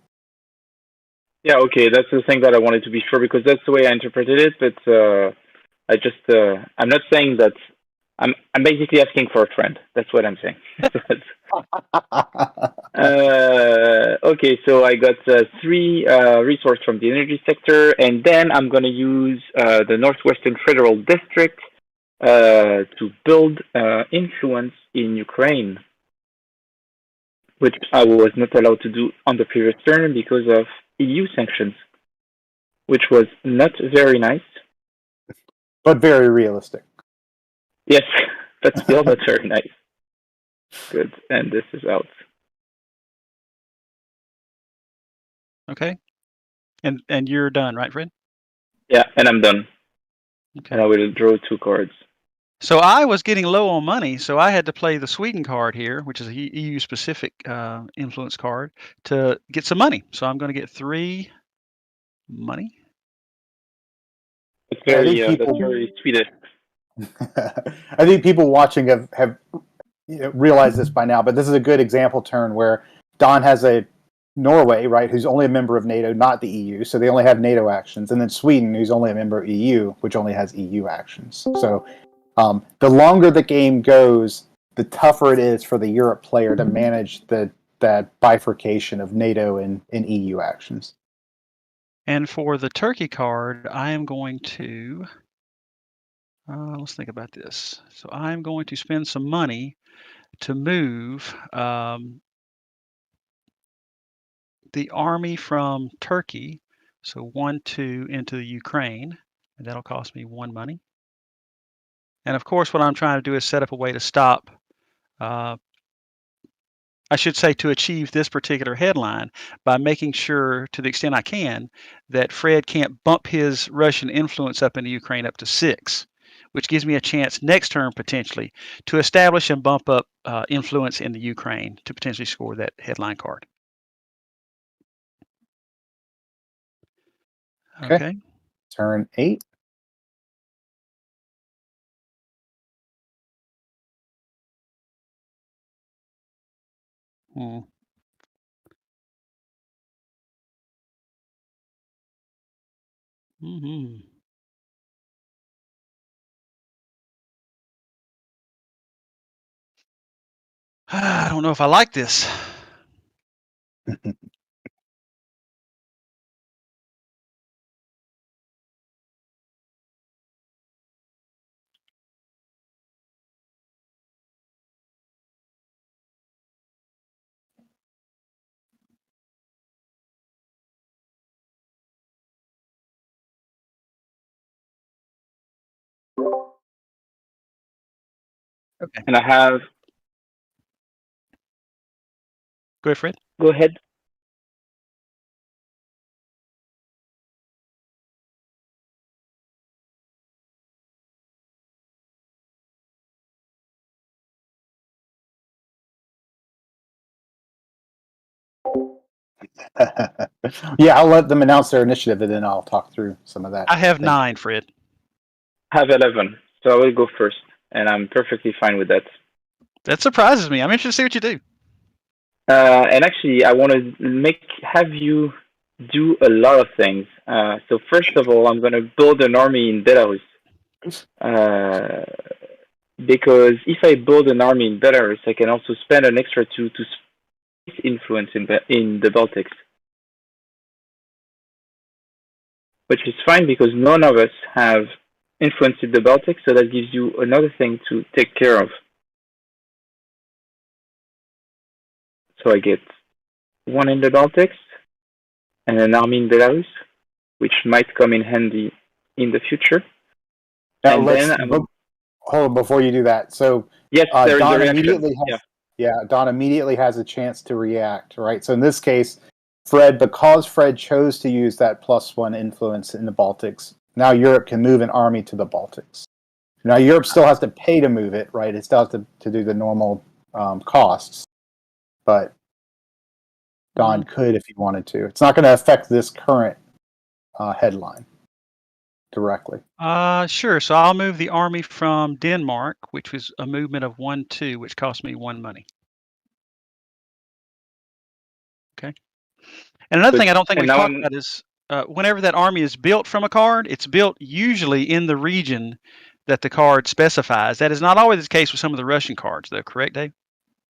Yeah, okay, that's the thing that I wanted to be sure, because that's the way I interpreted it. But I'm not saying that. I'm basically asking for a friend. That's what I'm saying. Okay, so I got 3 resources from the energy sector, and then I'm going to use the Northwestern Federal District to build influence in Ukraine, which I was not allowed to do on the previous turn because of EU sanctions, which was not very nice.
But very realistic.
Yes, but still not very nice. Good, and this is out.
Okay. And you're done, right, Fred?
Yeah, and I'm done.
Okay.
And I will draw 2 cards.
So I was getting low on money, so I had to play the Sweden card here, which is a EU-specific influence card, to get some money. So I'm going to get 3 money.
It's very, that's very Swedish.
I think people watching have realized this by now, but this is a good example turn where Don has a Norway, right, who's only a member of NATO, not the EU, so they only have NATO actions, and then Sweden, who's only a member of EU, which only has EU actions. So the longer the game goes, the tougher it is for the Europe player to manage that bifurcation of NATO and EU actions.
And for the Turkey card, I am going to, let's think about this. So I'm going to spend some money to move the army from Turkey, so 1, 2, into the Ukraine, and that'll cost me 1 money. And of course, what I'm trying to do is set up a way to stop, I should say, to achieve this particular headline by making sure, to the extent I can, that Fred can't bump his Russian influence up into Ukraine up to 6, which gives me a chance next turn potentially to establish and bump up influence in the Ukraine to potentially score that headline card. Okay.
Turn 8.
Hmm. Mm-hmm. I don't know if I like this. Okay.
And I have.
Go ahead, Fred.
Go ahead.
Yeah, I'll let them announce their initiative, and then I'll talk through some of that.
I have 9, Fred.
I have 11, so I will go first, and I'm perfectly fine with that.
That surprises me. I'm interested to see what you do.
And actually, I want to have you do a lot of things. So first of all, I'm going to build an army in Belarus. Because if I build an army in Belarus, I can also spend an extra 2 to space influence in the Baltics. Which is fine because none of us have influenced the Baltics, so that gives you another thing to take care of. So I get 1 in the Baltics and an army in Belarus, which might come in handy in the future.
Now hold on before you do that. So
yes, there is
Don
a
immediately has, Don immediately has a chance to react, right? So in this case, because Fred chose to use that +1 influence in the Baltics, now Europe can move an army to the Baltics. Now Europe still has to pay to move it, right? It still has to do the normal costs, but Don could if he wanted to. It's not going to affect this current headline directly.
Sure. So I'll move the army from Denmark, which was a movement of 1-2, which cost me 1 money. Okay. And another thing I don't think we've talked about is whenever that army is built from a card, it's built usually in the region that the card specifies. That is not always the case with some of the Russian cards, though. Correct, Dave?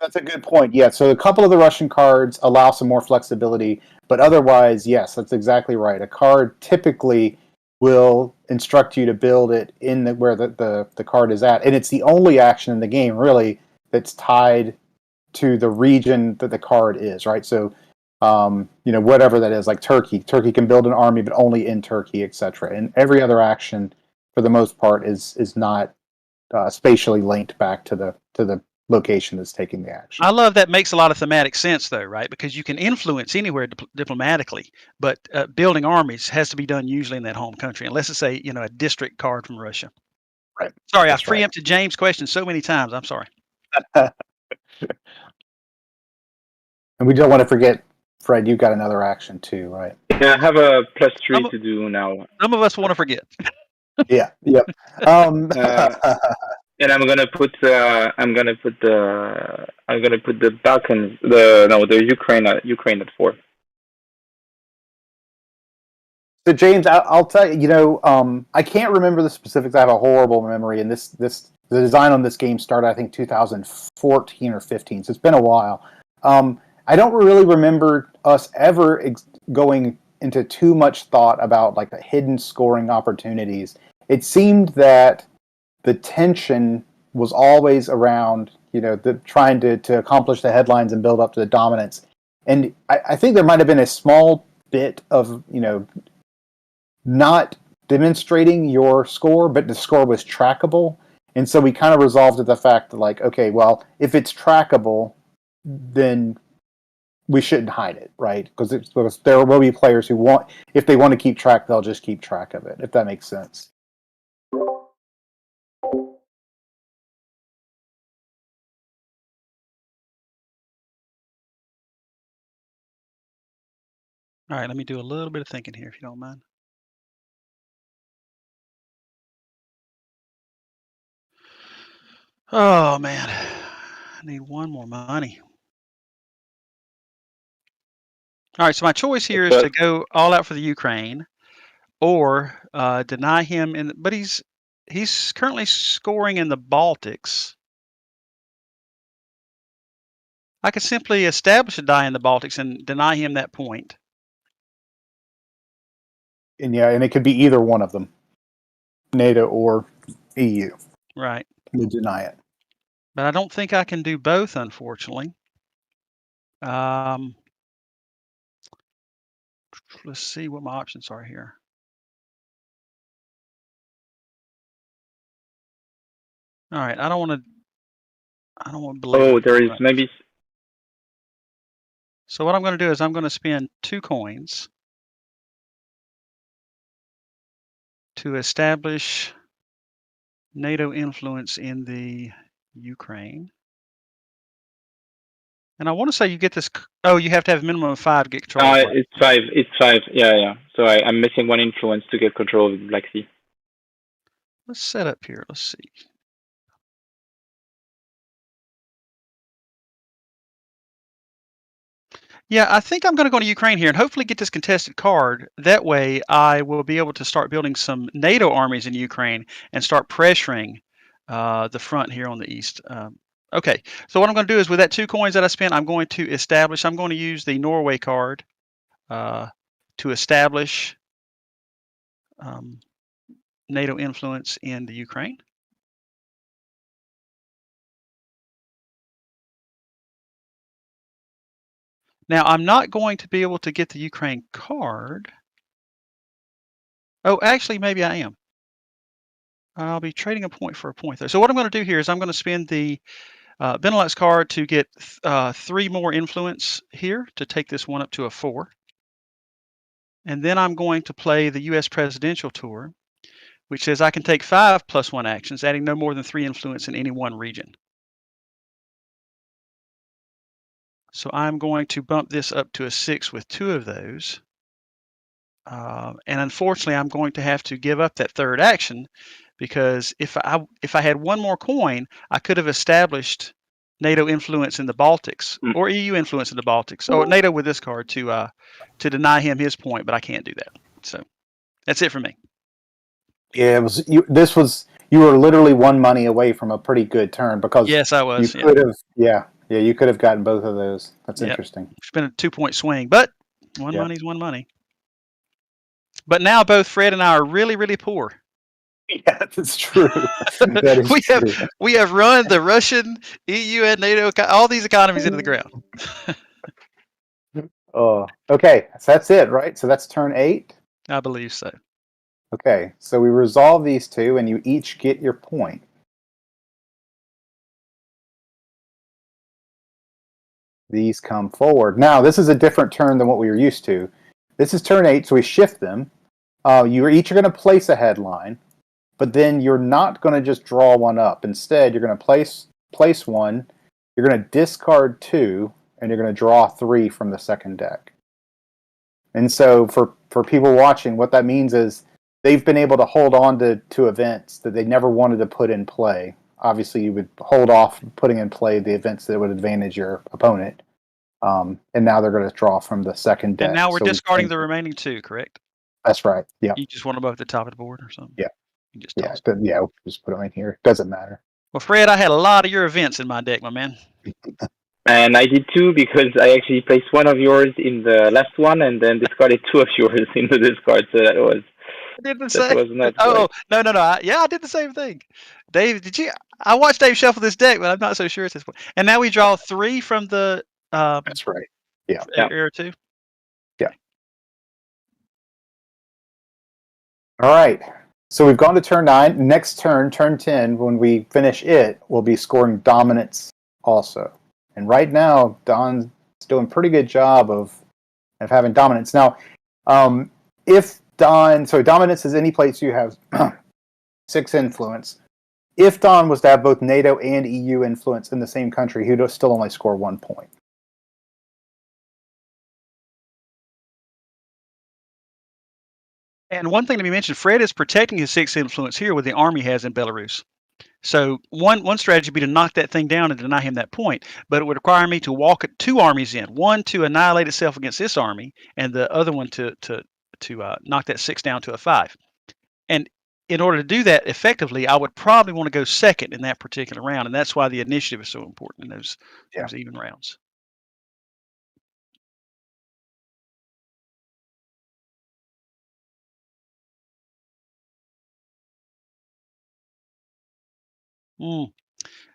That's a good point. Yeah. So a couple of the Russian cards allow some more flexibility, but otherwise, yes, that's exactly right. A card typically will instruct you to build it in where the card is at. And it's the only action in the game, really, that's tied to the region that the card is, right? So, whatever that is, like Turkey. Turkey can build an army, but only in Turkey, etc. And every other action, for the most part, is not spatially linked back to the location that's taking the action.
I love that. Makes a lot of thematic sense, though, right? Because you can influence anywhere diplomatically, but building armies has to be done usually in that home country, unless it's a district card from Russia.
Right.
Sorry, I preempted James' question so many times. I'm sorry.
And we don't want to forget, Fred, you've got another action too, right?
Yeah, I have a +3 to do now.
Some of us want to forget.
Yeah. Yep.
And I'm gonna put the Balkans, the Ukraine at 4.
So James, I'll tell you, I can't remember the specifics. I have a horrible memory, and the design on this game started, I think, 2014 or 15. So it's been a while. I don't really remember us ever going into too much thought about like the hidden scoring opportunities. It seemed that the tension was always around, trying to accomplish the headlines and build up to the dominance. And I think there might have been a small bit of, not demonstrating your score, but the score was trackable. And so we kind of resolved to the fact that, like, okay, well, if it's trackable, then we shouldn't hide it, right? Because there will be players who if they want to keep track, they'll just keep track of it, if that makes sense.
All right, let me do a little bit of thinking here, if you don't mind. Oh, man. I need 1 more money. All right, so my choice here is to go all out for the Ukraine or deny him. But he's currently scoring in the Baltics. I could simply establish a die in the Baltics and deny him that point.
And and it could be either one of them, NATO or EU.
Right.
We deny it.
But I don't think I can do both, unfortunately. Let's see what my options are here. All right, I don't want to belabor.
Oh, there is maybe.
So what I'm going to do is I'm going to spend 2 coins to establish NATO influence in the Ukraine. And I want to say you get this. Oh, you have to have a minimum of 5 to get control.
It's 5. It's 5. Yeah. So I'm missing 1 influence to get control of the Black Sea.
Let's set up here. Let's see. Yeah, I think I'm going to go to Ukraine here and hopefully get this contested card. That way, I will be able to start building some NATO armies in Ukraine and start pressuring the front here on the east. Okay, so what I'm going to do is with that 2 coins that I spent, I'm going to establish. I'm going to use the Norway card to establish NATO influence in the Ukraine. Now, I'm not going to be able to get the Ukraine card. Oh, actually, maybe I am. I'll be trading a point for a point, though. So what I'm going to do here is I'm going to spend the Benelux card to get 3 more influence here to take this one up to a 4. And then I'm going to play the U.S. presidential tour, which says I can take 5 +1 actions, adding no more than 3 influence in any one region. So I'm going to bump this up to a 6 with 2 of those. And unfortunately, I'm going to have to give up that 3rd action because if I had 1 more coin, I could have established NATO influence in the Baltics or EU influence in the Baltics, or NATO with this card to deny him his point, but I can't do that. So that's it for me.
Yeah, it was. You were literally 1 money away from a pretty good turn because
yes, I was.
You could have, you could have gotten both of those. That's interesting.
It's been a 2-point swing, but 1 money's 1 money. But now both Fred and I are really, really poor.
Yeah, that's true. That is true.
We have run the Russian, EU, and NATO, all these economies into the ground.
Oh, okay. So that's it, right? So that's turn 8?
I believe so.
Okay, so we resolve these 2, and you each get your point. These come forward. Now, this is a different turn than what we were used to. This is turn 8, so we shift them. You are each going to place a headline, but then you're not going to just draw 1 up. Instead, you're going to place 1, you're going to discard 2, and you're going to draw 3 from the second deck. And so for people watching, what that means is they've been able to hold on to events that they never wanted to put in play. Obviously, you would hold off putting in play the events that would advantage your opponent. And now they're going to draw from the second deck.
And now we're discarding the remaining 2, correct?
That's right. Yeah.
You just want them both at the top of the board or something?
Yeah.
You just
just put them in here. Doesn't matter.
Well, Fred, I had a lot of your events in my deck, my man.
And I did too because I actually placed 1 of yours in the last one and then discarded 2 of yours in the discard. So that was.
I did the same. No. I did the same thing. Dave, did you? I watched Dave shuffle this deck, but I'm not so sure at this point. And now we draw 3 from the.
That's right. Yeah.
Era 2.
Yeah. All right. So we've gone to turn 9. Next turn, turn 10, when we finish it, we'll be scoring dominance also. And right now, Don's doing a pretty good job of having dominance. Now, if Don, so dominance is any place you have 6 influence. If Don was to have both NATO and EU influence in the same country, he would still only score 1 point.
And one thing to be mentioned, Fred is protecting his 6 influence here with the army he has in Belarus. So one strategy would be to knock that thing down and deny him that point, but it would require me to walk 2 armies in, one to annihilate itself against this army, and the other one to knock that 6 down to a 5. And in order to do that effectively, I would probably want to go second in that particular round, and that's why the initiative is so important in those even rounds.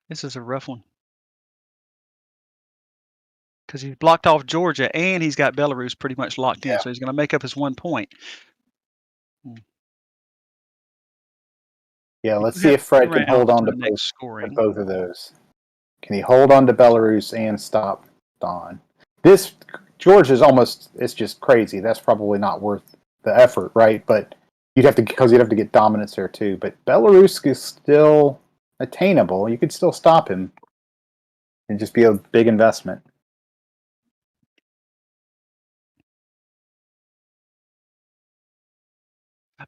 This is a rough one. Because he's blocked off Georgia and he's got Belarus pretty much locked in. So he's going to make up his 1 point.
Yeah, let's see if Fred can hold on to both of those. Can he hold on to Belarus and stop Don? This Georgia is it's just crazy. That's probably not worth the effort, right? But you'd have to get dominance there too. But Belarus is still attainable. You could still stop him and just be a big investment.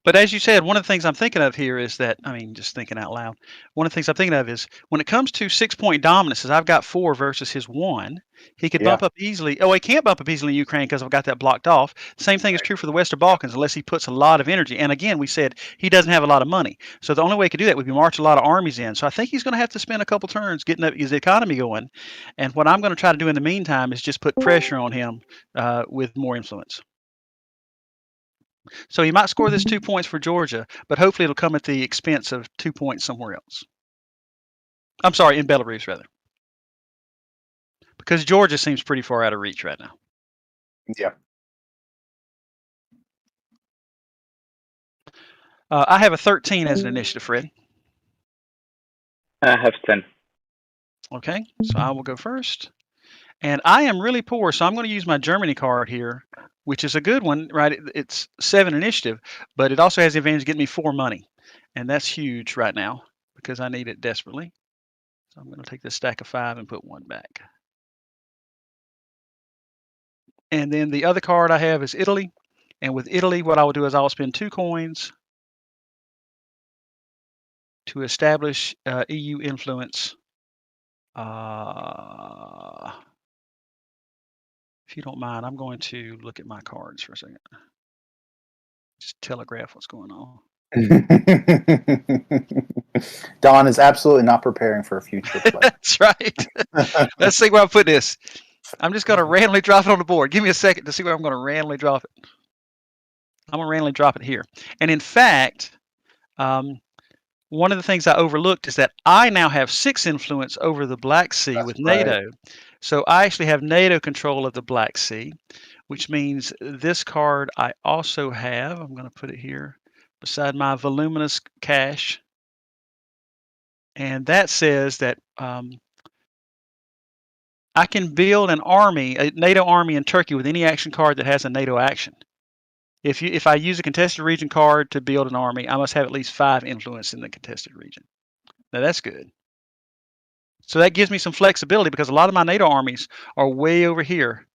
But as you said, one of the things I'm thinking of here is that, I mean, just thinking out loud, one of the things I'm thinking of is when it comes to 6-point dominances, I've got 4 versus his 1. He could bump up easily. Oh, he can't bump up easily in Ukraine because I've got that blocked off. Same thing is true for the Western Balkans unless he puts a lot of energy. And again, we said he doesn't have a lot of money. So the only way he could do that would be march a lot of armies in. So I think he's going to have to spend a couple turns getting his economy going. And what I'm going to try to do in the meantime is just put pressure on him with more influence. So he might score this 2 points for Georgia, but hopefully it'll come at the expense of 2 points somewhere else. I'm sorry, in Belarus, rather. Because Georgia seems pretty far out of reach right now.
Yeah.
I have a 13 as an initiative, Fred.
I have 10.
Okay, so I will go first. And I am really poor, so I'm going to use my Germany card here, which is a good one, right? It's 7 initiative, but it also has the advantage of getting me 4 money. And that's huge right now because I need it desperately. So I'm going to take this stack of 5 and put 1 back. And then the other card I have is Italy. And with Italy, what I will do is I'll spend 2 coins to establish EU influence. If you don't mind, I'm going to look at my cards for a second. Just telegraph what's going on.
Don is absolutely not preparing for a future play.
That's right. Let's see where I put this. I'm just going to randomly drop it on the board. Give me a second to see where I'm going to randomly drop it. I'm going to randomly drop it here. And in fact, one of the things I overlooked is that I now have 6 influence over the Black Sea with NATO. Right. So I actually have NATO control of the Black Sea, which means this card I also have. I'm going to put it here beside my voluminous cash. And that says that I can build an army, a NATO army in Turkey with any action card that has a NATO action. If I use a contested region card to build an army, I must have at least 5 influence in the contested region. Now that's good. So that gives me some flexibility because a lot of my NATO armies are way over here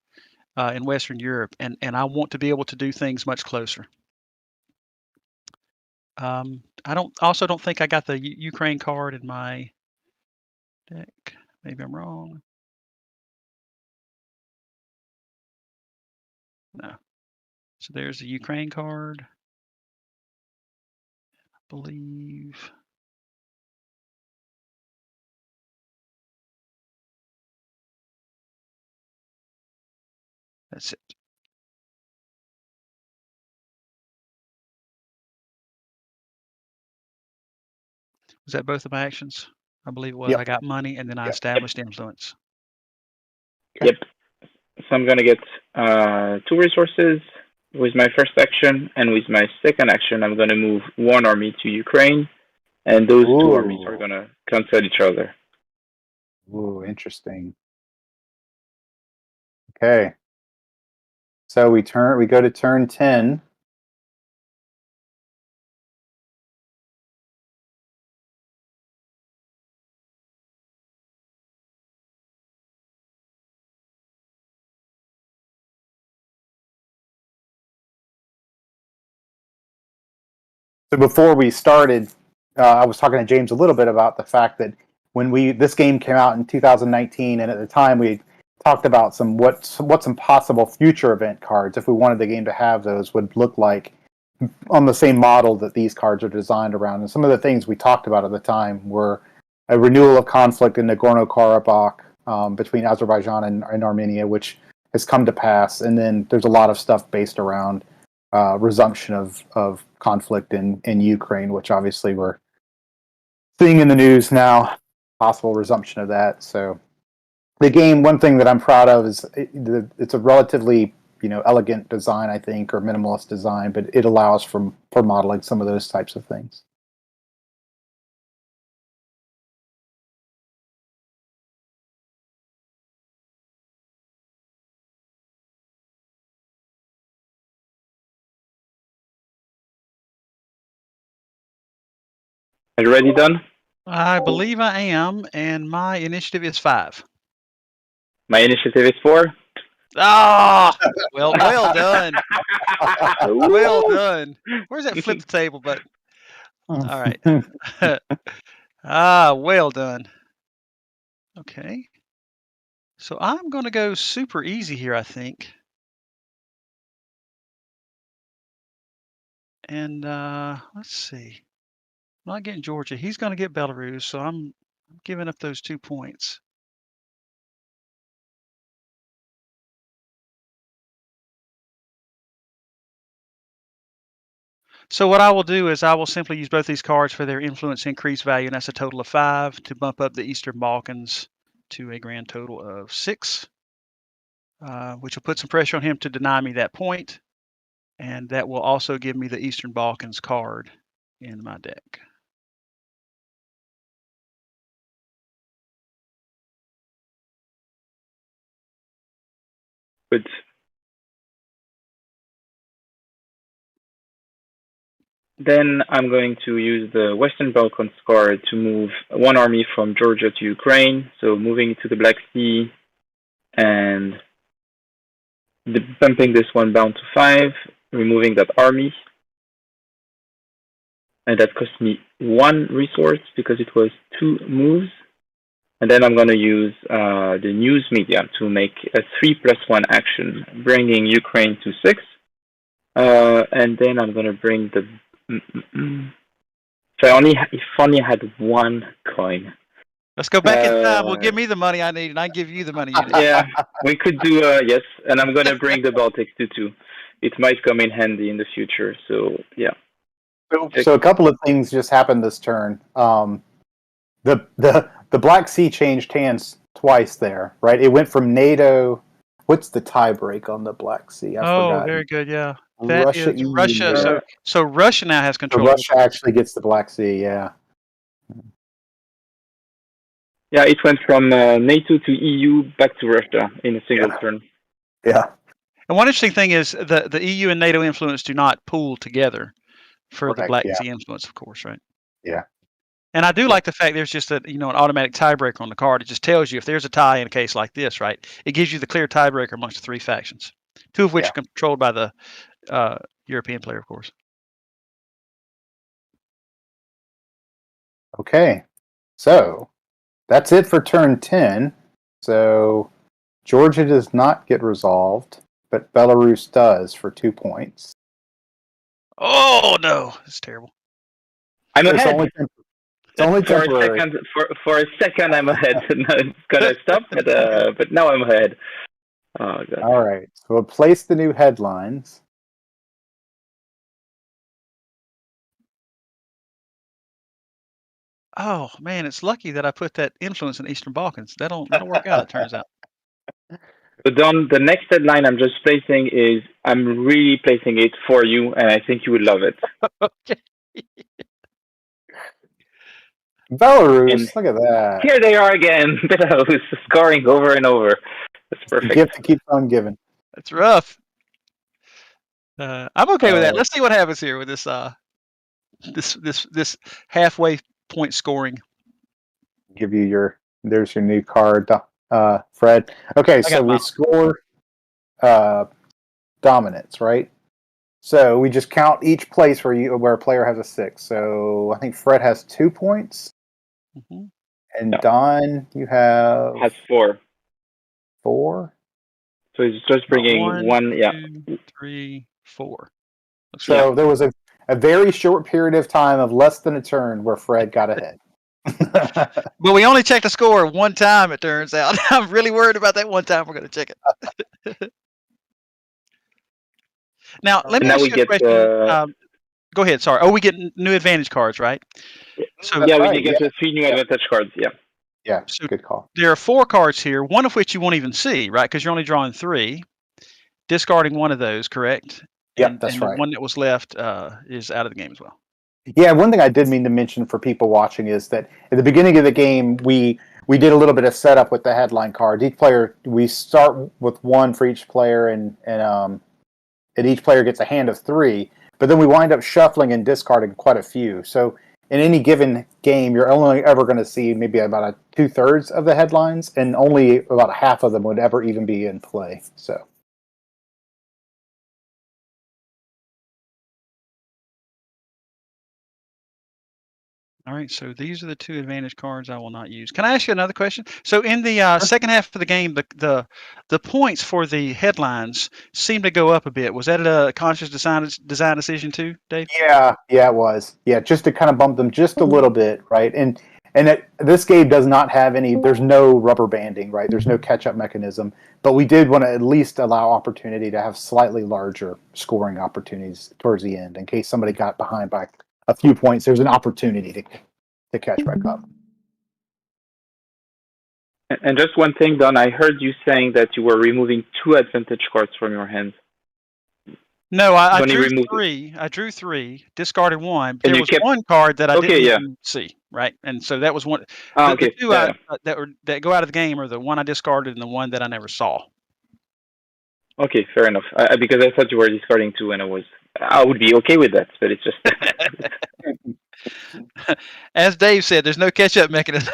in Western Europe, and I want to be able to do things much closer. I also don't think I got the Ukraine card in my deck. Maybe I'm wrong. No. So there's the Ukraine card. I believe. That's it. Was that both of my actions? I believe it was. Yep. I got money and then I established influence.
Yep. So I'm going to get 2 resources with my first action, and with my second action, I'm going to move 1 army to Ukraine, and those 2 armies are going to cancel each other.
Ooh, interesting. Okay. So we go to turn 10. So before we started, I was talking to James a little bit about the fact that when this game came out in 2019, and at the time we talked about what some possible future event cards, if we wanted the game to have those, would look like on the same model that these cards are designed around. And some of the things we talked about at the time were a renewal of conflict in Nagorno-Karabakh between Azerbaijan and Armenia, which has come to pass. And then there's a lot of stuff based around resumption of conflict in Ukraine, which obviously we're seeing in the news now, possible resumption of that. So the game, one thing that I'm proud of is it's a relatively elegant design, I think, or minimalist design, but it allows for modeling some of those types of things.
Are you ready, Don?
I believe I am, and my initiative is 5.
My initiative is 4.
Ah, well done. Well done. Where's that flip the table button? All right. Well done. Okay. So I'm going to go super easy here, I think. And let's see. I'm not getting Georgia. He's going to get Belarus, so I'm giving up those 2 points. So what I will do is I will simply use both these cards for their influence increase value, and that's a total of 5 to bump up the Eastern Balkans to a grand total of 6, which will put some pressure on him to deny me that point. And that will also give me the Eastern Balkans card in my deck.
Good. Then I'm going to use the Western Balkans card to move one army from Georgia to Ukraine. So moving to the Black Sea and bumping this one down to 5, removing that army. And that cost me 1 resource because it was 2 moves. And then I'm going to use the news media to make a 3+1 action, bringing Ukraine to 6. And then I'm going to bring the... if I only had 1 coin.
Let's go back in time. Well, give me the money I need, and I give you the money you need.
Yeah, we could do, yes. And I'm going to bring the Baltics to 2. It might come in handy in the future, so yeah.
So a couple of things just happened this turn. The Black Sea changed hands twice there, right? It went from NATO. What's the tie break on the Black Sea? I forgot.
Very good. Yeah,
Russia.
is Russia. So Russia now has control.
So Russia actually gets the Black Sea. Yeah.
Yeah, it went from NATO to EU back to Russia in a single turn.
Yeah.
And one interesting thing is the EU and NATO influence do not pool together for
Correct,
the Black Sea influence, of course, right?
Yeah.
And I do like the fact there's just an automatic tiebreaker on the card. It just tells you if there's a tie in a case like this, right? It gives you the clear tiebreaker amongst the 3 factions, 2 of which are controlled by the European player, of course.
Okay. So that's it for turn 10. So Georgia does not get resolved, but Belarus does for 2 points.
Oh no, it's terrible.
I'm ahead.
It's only temporary.
For a second, I'm ahead. It's gonna stop, but now I'm ahead. Oh God.
All right. So we'll place the new headlines.
Oh man, it's lucky that I put that influence in Eastern Balkans. That'll work out. It turns out.
But Don, the next headline I'm just placing is I'm really placing it for you, and I think you would love it.
Okay.
Belarus, look at that.
Here they are again. Belarus scoring over and over. That's perfect.
The gift keeps on giving.
That's rough. I'm okay with that. Let's see what happens here with this this halfway point scoring.
Give you there's your new card, Fred. Okay, so we score dominance, right? So we just count each place where a player has a 6. So I think Fred has 2 points.
Mm-hmm.
And Don, you has
4.
4.
So he's just bringing 1.
2, 3, 4.
So there was a very short period of time of less than a turn where Fred got ahead.
But we only checked the score 1 time, it turns out. I'm really worried about that 1 time we're going to check it. Now, let me ask you a question. Go ahead, sorry. We get new advantage cards, right?
So we get the 3 new advantage cards,
Yeah, so good call.
There are 4 cards here, one of which you won't even see, right? Because you're only drawing 3. Discarding one of those, correct?
Yeah, that's right.
The one that was left is out of the game as well.
Yeah, one thing I did mean to mention for people watching is that at the beginning of the game, we did a little bit of setup with the headline cards. Each player, we start with 1 for each player, and each player gets a hand of 3. But then we wind up shuffling and discarding quite a few. So in any given game, you're only ever going to see maybe about 2/3 of the headlines, and only about half of them would ever even be in play. So.
All right, so these are the 2 advantage cards I will not use. Can I ask you another question? So in the second half of the game, the points for the headlines seem to go up a bit. Was that a conscious design decision too, Dave?
Yeah, it was. Yeah, just to kind of bump them just a little bit, right? And this game does not have any. There's no rubber banding, right? There's no catch-up mechanism. But we did want to at least allow opportunity to have slightly larger scoring opportunities towards the end, in case somebody got behind by a few points. There's an opportunity to catch back up.
And just one thing, Don, I heard you saying that you were removing 2 advantage cards from your hand.
No, I drew 3. I drew 3, discarded 1. But there was one card that I didn't even see, right? And so that was one. The 2 that go out of the game are the one I discarded and the one that I never saw.
Okay, fair enough. Because I thought you were discarding 2, and I would be okay with that, but it's just.
As Dave said, there's no catch-up mechanism.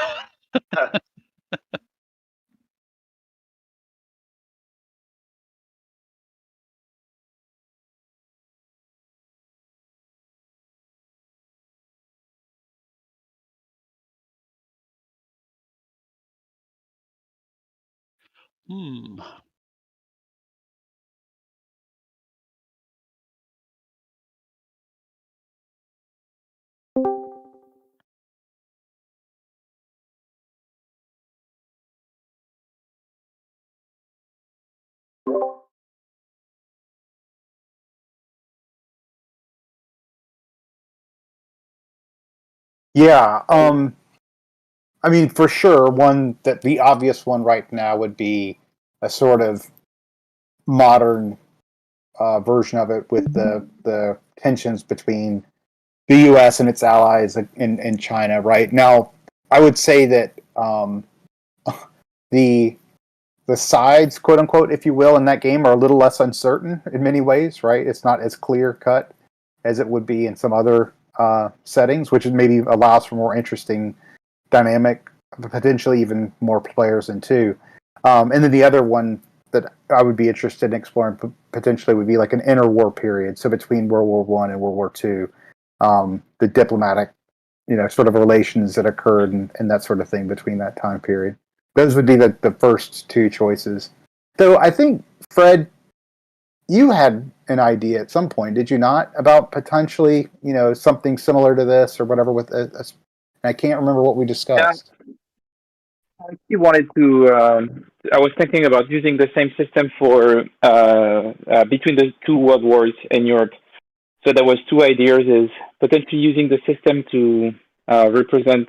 Yeah, I mean, for sure, the obvious one right now would be a sort of modern version of it with the tensions between the U.S. and its allies in China. Right now, I would say that the sides, quote unquote, if you will, in that game are a little less uncertain in many ways. Right, it's not as clear cut as it would be in some other settings, which maybe allows for more interesting dynamic, potentially even more players in 2. And then the other one that I would be interested in exploring potentially would be like an interwar period. So between World War I and World War II, the diplomatic, sort of relations that occurred and that sort of thing between that time period. Those would be the first 2 choices. Though I think, Fred, you had an idea at some point, did you not, about potentially, something similar to this or whatever with I can't remember what we discussed.
Yeah. I wanted to. I was thinking about using the same system for between the 2 world wars in Europe. So there was 2 ideas: is potentially using the system to represent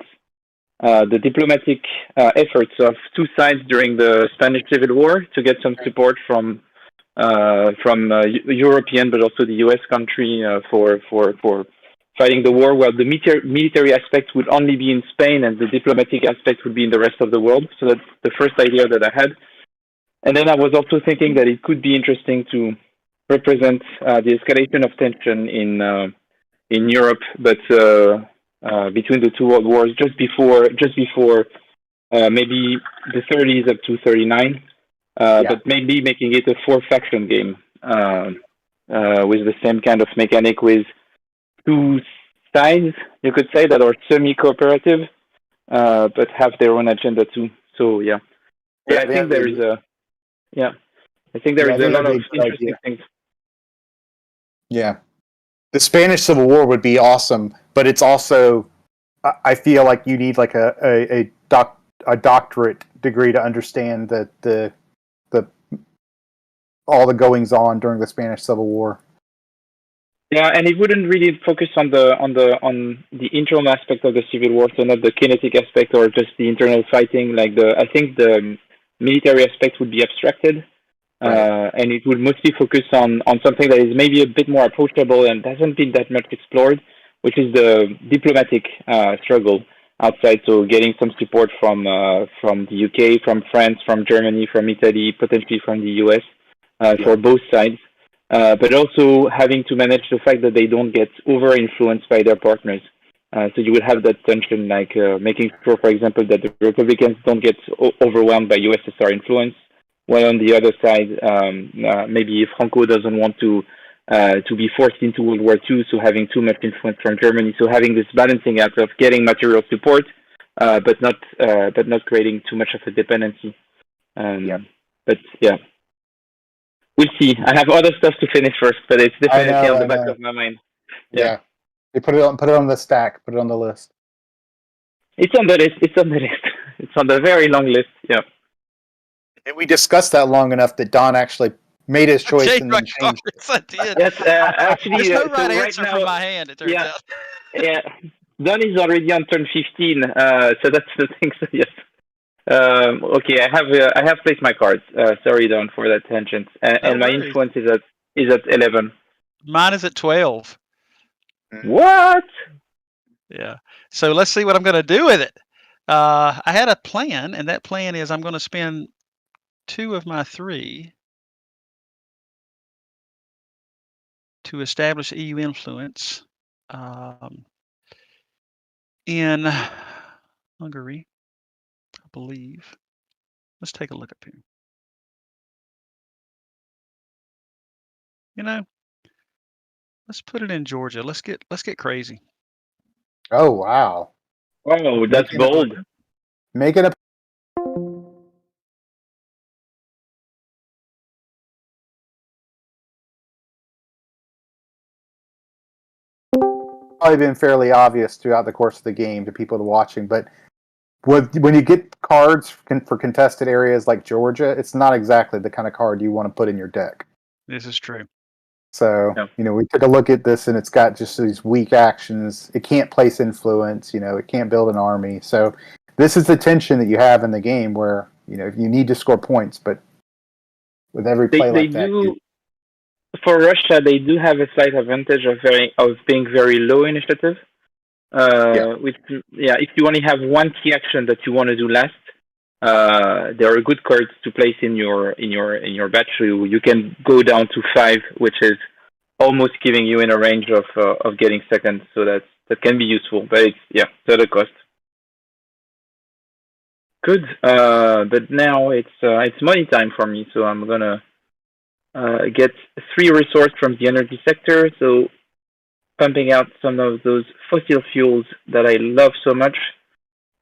the diplomatic efforts of 2 sides during the Spanish Civil War to get some support from European, but also the U.S. country for fighting the war, while the military aspect would only be in Spain and the diplomatic aspect would be in the rest of the world. So that's the first idea that I had. And then I was also thinking that it could be interesting to represent the escalation of tension in Europe, but between the 2 world wars, just before maybe the 30s up to 39, but maybe making it a 4-faction game with the same kind of mechanic with 2 sides, you could say, that are semi-cooperative, but have their own agenda too. So I think there is a lot of interesting things.
Yeah, the Spanish Civil War would be awesome, but it's also, I feel like you need like a doctorate degree to understand the all the goings on during the Spanish Civil War.
Yeah, and it wouldn't really focus on the internal aspect of the Civil War, so not the kinetic aspect or just the internal fighting. I think the military aspect would be abstracted, and it would mostly focus on something that is maybe a bit more approachable and hasn't been that much explored, which is the diplomatic struggle outside. So getting some support from the UK, from France, from Germany, from Italy, potentially from the US, for both sides. But also having to manage the fact that they don't get over-influenced by their partners. So you would have that tension, making sure, for example, that the Republicans don't get overwhelmed by USSR influence, while on the other side, maybe Franco doesn't want to to be forced into World War II, so having too much influence from Germany. So having this balancing act of getting material support, but not creating too much of a dependency. But yeah, we'll see. I have other stuff to finish first, but it's definitely on the back of my mind.
Yeah. You put it on the stack. Put it on the list.
It's on the list. It's on the very long list. Yeah.
And we discussed that long enough that Don actually made his choice and then changed.
I did.
Yes, actually,
there's no right
so
answer
right now,
from my hand. It turns out.
Yeah. Don is already on turn 15, so that's the thing. So yes. Okay, I have placed my cards. Sorry, Don, for that tangent. And my influence is at 11.
Mine is at 12.
What?
Yeah. So let's see what I'm going to do with it. I had a plan, and that plan is I'm going to spend 2 of my 3 to establish EU influence in Hungary, I believe. Let's take a look up here. You know, let's put it in Georgia. Let's get crazy.
Oh wow!
Oh, that's bold.
Make it a. Probably been fairly obvious throughout the course of the game to people watching, but when you get cards for contested areas like Georgia, it's not exactly the kind of card you want to put in your deck.
This is true.
So, we took a look at this, and it's got just these weak actions. It can't place influence. It can't build an army. So, this is the tension that you have in the game where, you need to score points, but with every play like that.
For Russia, they do have a slight advantage of being very low initiative. If you only have one key action that you want to do last, there are good cards to place in your batch. So you can go down to 5, which is almost giving you in a range of getting second. So that can be useful, but it's at a cost. Good, but now it's money time for me. So I'm gonna get 3 resources from the energy sector. So pumping out some of those fossil fuels that I love so much.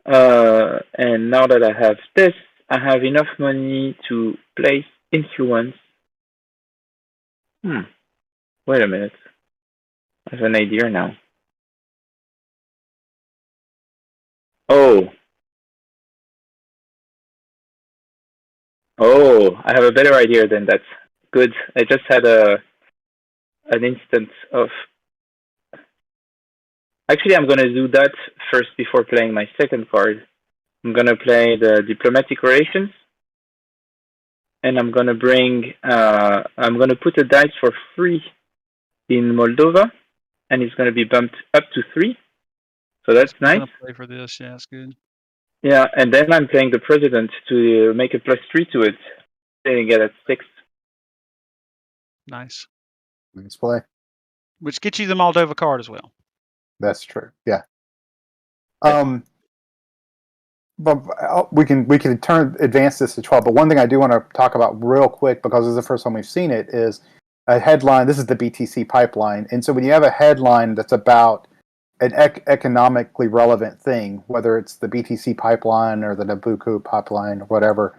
And now that I have this, I have enough money to place influence. Wait a minute. I have an idea now. Oh, I have a better idea than that. Good. I just had an instance of... Actually, I'm going to do that first before playing my second card. I'm going to play the diplomatic relations. And I'm going to put a dice for free in Moldova. And it's going to be bumped up to 3. So that's nice.
I'm going to play for this. Yeah, that's good.
Yeah, and then I'm playing the president to make a +3 to it. Playing it at 6.
Nice.
Nice play.
Which gets you the Moldova card as well.
That's true. Yeah. But we can advance this to 12. But one thing I do want to talk about real quick, because this is the first time we've seen it, is a headline. This is the BTC pipeline, and so when you have a headline that's about an economically relevant thing, whether it's the BTC pipeline or the Nabucco pipeline or whatever,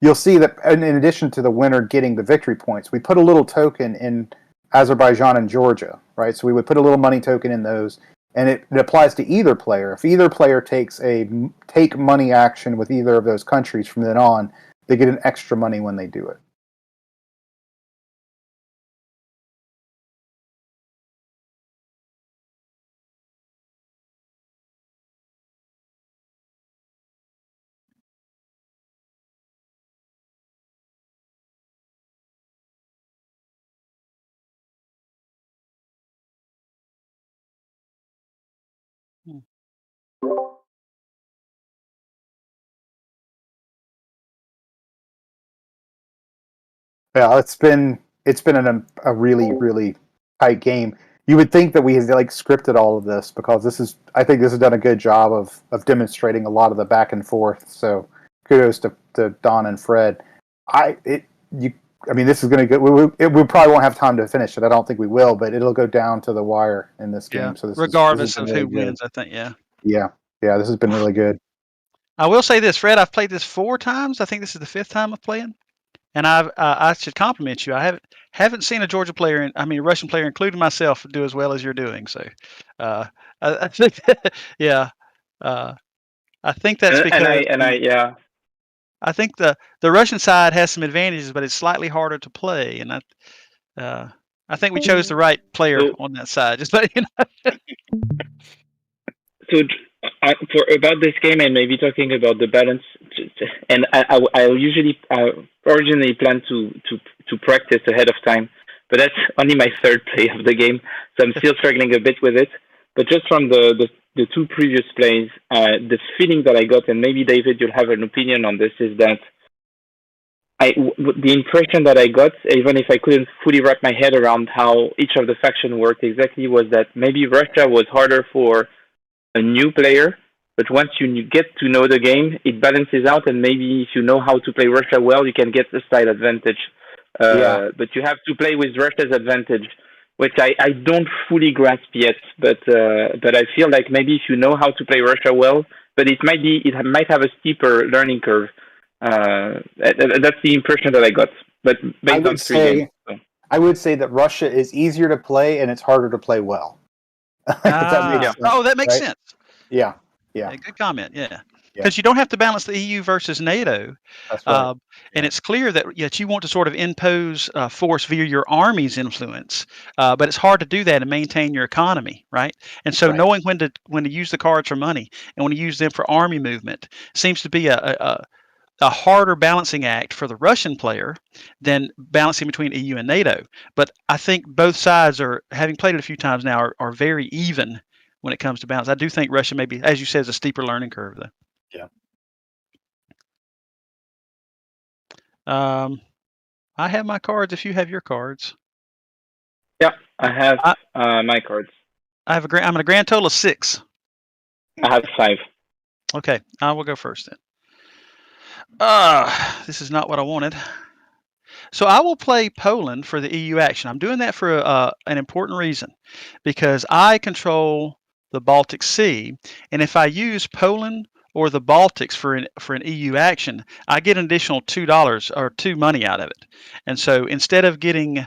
you'll see that in addition to the winner getting the victory points, we put a little token in Azerbaijan and Georgia, right? So we would put a little money token in those, and it applies to either player. If either player takes a take money action with either of those countries from then on, they get an extra money when they do it. Yeah, it's been a really, really tight game. You would think that we had scripted all of this, because I think this has done a good job of demonstrating a lot of the back and forth. So kudos to Don and Fred. You I mean, this is going to go. We probably won't have time to finish it. I don't think we will, but it'll go down to the wire in this game.
Yeah.
So this
Regardless
has
of
been really
who
good.
wins, I think. Yeah.
Yeah, this has been really good.
I will say this, Fred. I've played this 4 times. I think this is the 5th time I'm playing, and I should compliment you. I haven't seen a Russian player, including myself, do as well as you're doing. So, I think, yeah, I think that's because I think the Russian side has some advantages, but it's slightly harder to play, and I think we chose the right player on that side. Just let you know.
So about this game and maybe talking about the balance, and I usually originally plan to practice ahead of time, but that's only my 3rd play of the game, so I'm still struggling a bit with it. But just from the 2 previous plays, the feeling that I got, and maybe David, you'll have an opinion on this, is that the impression that I got, even if I couldn't fully wrap my head around how each of the factions worked exactly, was that maybe Russia was harder for a new player, but once you get to know the game, it balances out, and maybe if you know how to play Russia well, you can get the side advantage. But you have to play with Russia's advantage, which I don't fully grasp yet. But I feel like maybe if you know how to play Russia well, but it might have a steeper learning curve. That's the impression that I got. But based on 3 games. So.
I would say that Russia is easier to play and it's harder to play well.
That makes sense.
Yeah.
Good comment. Yeah. Because you don't have to balance the EU versus NATO.
That's right.
And it's clear that you want to sort of impose force via your army's influence, but it's hard to do that and maintain your economy, right? And so knowing when to use the cards for money and when to use them for army movement seems to be a harder balancing act for the Russian player than balancing between EU and NATO. But I think both sides having played it a few times now, are very even when it comes to balance. I do think Russia maybe, as you said, is a steeper learning curve, though.
Yeah.
I have my cards if you have your cards.
Yeah, I have my cards.
I'm at a grand total of 6.
I have 5.
Okay, I will go first then. This is not what I wanted. So I will play Poland for the EU action. I'm doing that for an important reason, because I control the Baltic Sea, and if I use Poland or the Baltics for an EU action, I get an additional $2 or 2 money out of it. And so instead of getting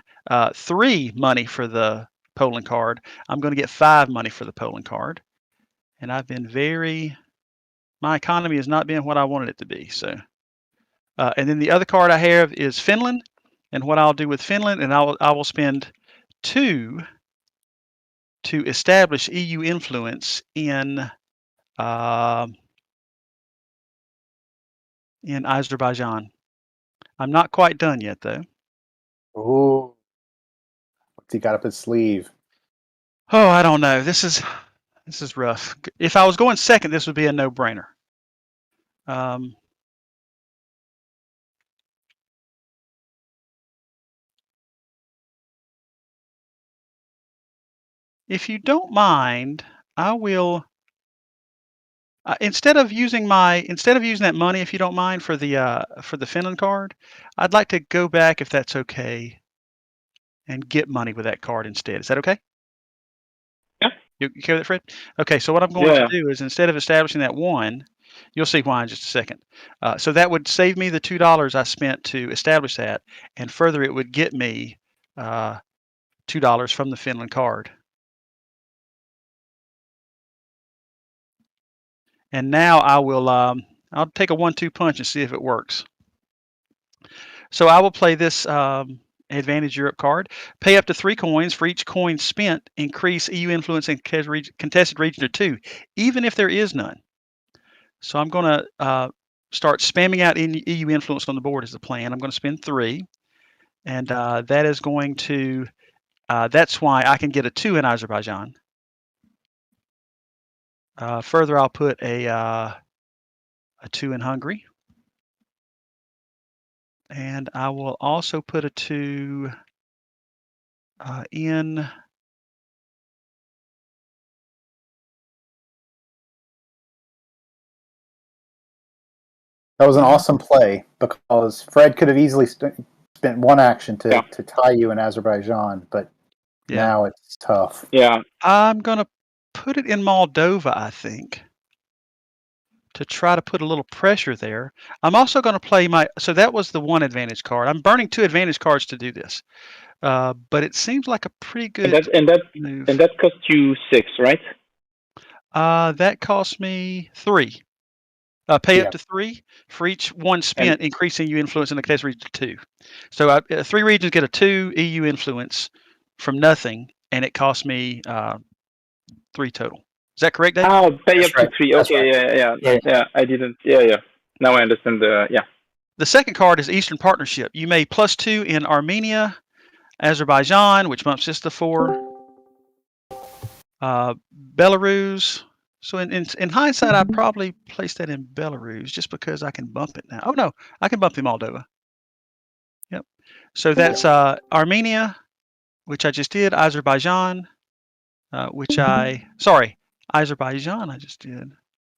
3 money for the Poland card, I'm going to get 5 money for the Poland card. And I've been my economy has not been what I wanted it to be. So, and then the other card I have is Finland, and what I'll do with Finland, and I will spend 2 to establish EU influence in Azerbaijan. I'm not quite done yet, though.
Oh, what's he got up his sleeve?
Oh, I don't know. This is rough. If I was going second, this would be a no-brainer. If you don't mind, I will. Instead of using that money, if you don't mind, for the Finland card, I'd like to go back, if that's okay, and get money with that card instead. Is that okay?
Yeah.
You okay with that, Fred? Okay. So what I'm going to do is, instead of establishing that 1, you'll see why in just a second. So that would save me the $2 I spent to establish that, and further, it would get me $2 from the Finland card. And now I will, I'll take a 1-2 punch and see if it works. So I will play this Advantage Europe card. Pay up to 3 coins. For each coin spent, increase EU influence in contested region to 2, even if there is none. So I'm going to start spamming out EU influence on the board as the plan. I'm going to spend 3. And that is going to, that's why I can get a 2 in Azerbaijan. Further, I'll put a 2 in Hungary. And I will also put a 2 in
That was an awesome play, because Fred could have easily spent one action to tie you in Azerbaijan, but now it's tough.
Yeah.
I'm going to put it in Moldova, I think, to try to put a little pressure there. I'm also going to play so that was the one advantage card. I'm burning 2 advantage cards to do this. But it seems like a pretty good move.
And that cost you 6, right?
That cost me 3. Pay up to 3 for each 1 spent, increasing EU influence in the case region to 2. So 3 regions get a 2 EU influence from nothing, and it cost me 3 total. Is that correct, Dave?
Oh, pay
That's
up to 3. Okay,
right.
yeah. I didn't. Yeah. Now I understand.
The second card is Eastern Partnership. You may +2 in Armenia, Azerbaijan, which bumps this to 4. Belarus. So in hindsight, I'd probably place that in Belarus just because I can bump it now. Oh no, I can bump the Moldova. Yep. So that's Armenia, which I just did. Azerbaijan, Azerbaijan. I just did.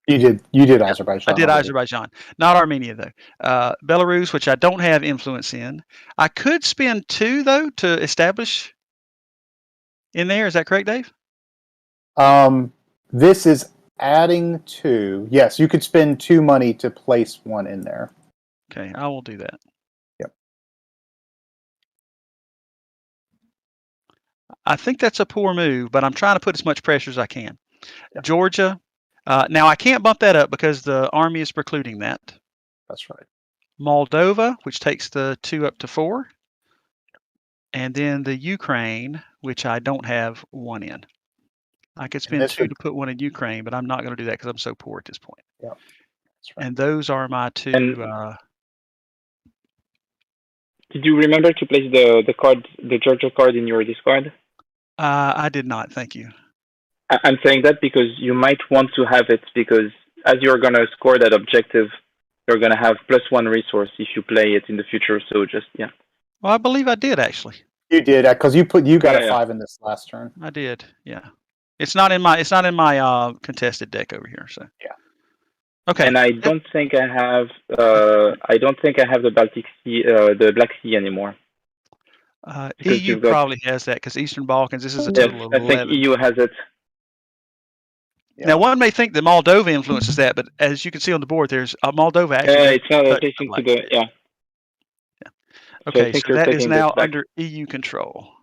You did Azerbaijan.
I did Azerbaijan, not Armenia though. Belarus, which I don't have influence in. I could spend 2 though to establish in there. Is that correct, Dave?
This is adding 2. Yes, you could spend 2 money to place 1 in there.
Okay, I will do that.
Yep.
I think that's a poor move, but I'm trying to put as much pressure as I can. Yeah. Georgia. Now, I can't bump that up because the army is precluding that.
That's right.
Moldova, which takes the 2 up to 4. And then the Ukraine, which I don't have 1 in. I could spend 2 to put 1 in Ukraine, but I'm not going to do that because I'm so poor at this point.
Yeah, that's right.
And those are my 2.
Did you remember to place the Georgia card in your discard?
I did not. Thank you.
I'm saying that because you might want to have it because as you're going to score that objective, you're going to have +1 resource if you play it in the future. So
Well, I believe I did actually.
You did because you got a 5 in this last turn.
I did. Yeah. It's not in my contested deck over here. So
yeah.
Okay.
And I don't think I have the Baltic Sea, the Black Sea anymore.
EU probably has that because Eastern Balkans. This is a total of 11.
I think EU has it.
Yeah. Now, one may think that Moldova influences that, but as you can see on the board, there's Moldova actually.
It's not adjacent to the
Yeah. Okay, so that is now under EU control.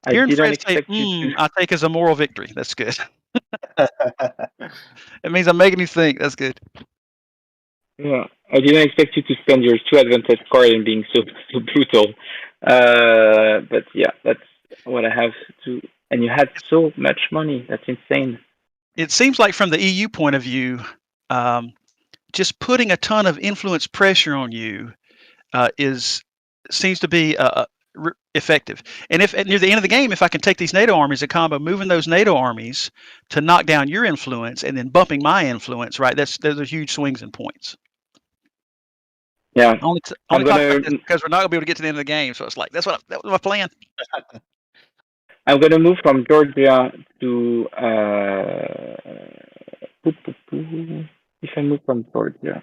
Here in France, I take as a moral victory. That's good. It means I'm making you think. That's good.
Yeah, I didn't expect you to spend your 2 advantage card and being so brutal. But yeah, that's what I have to. And you had so much money. That's insane.
It seems like from the EU point of view, just putting a ton of influence pressure on you seems to be effective. And if near the end of the game, if I can take these NATO armies, a combo, moving those NATO armies to knock down your influence and then bumping my influence, right? Those are huge swings in points.
Yeah.
Only talk about this because we're not gonna be able to get to the end of the game. So it's like that was my plan.
I'm gonna move from Georgia to if I move from Georgia.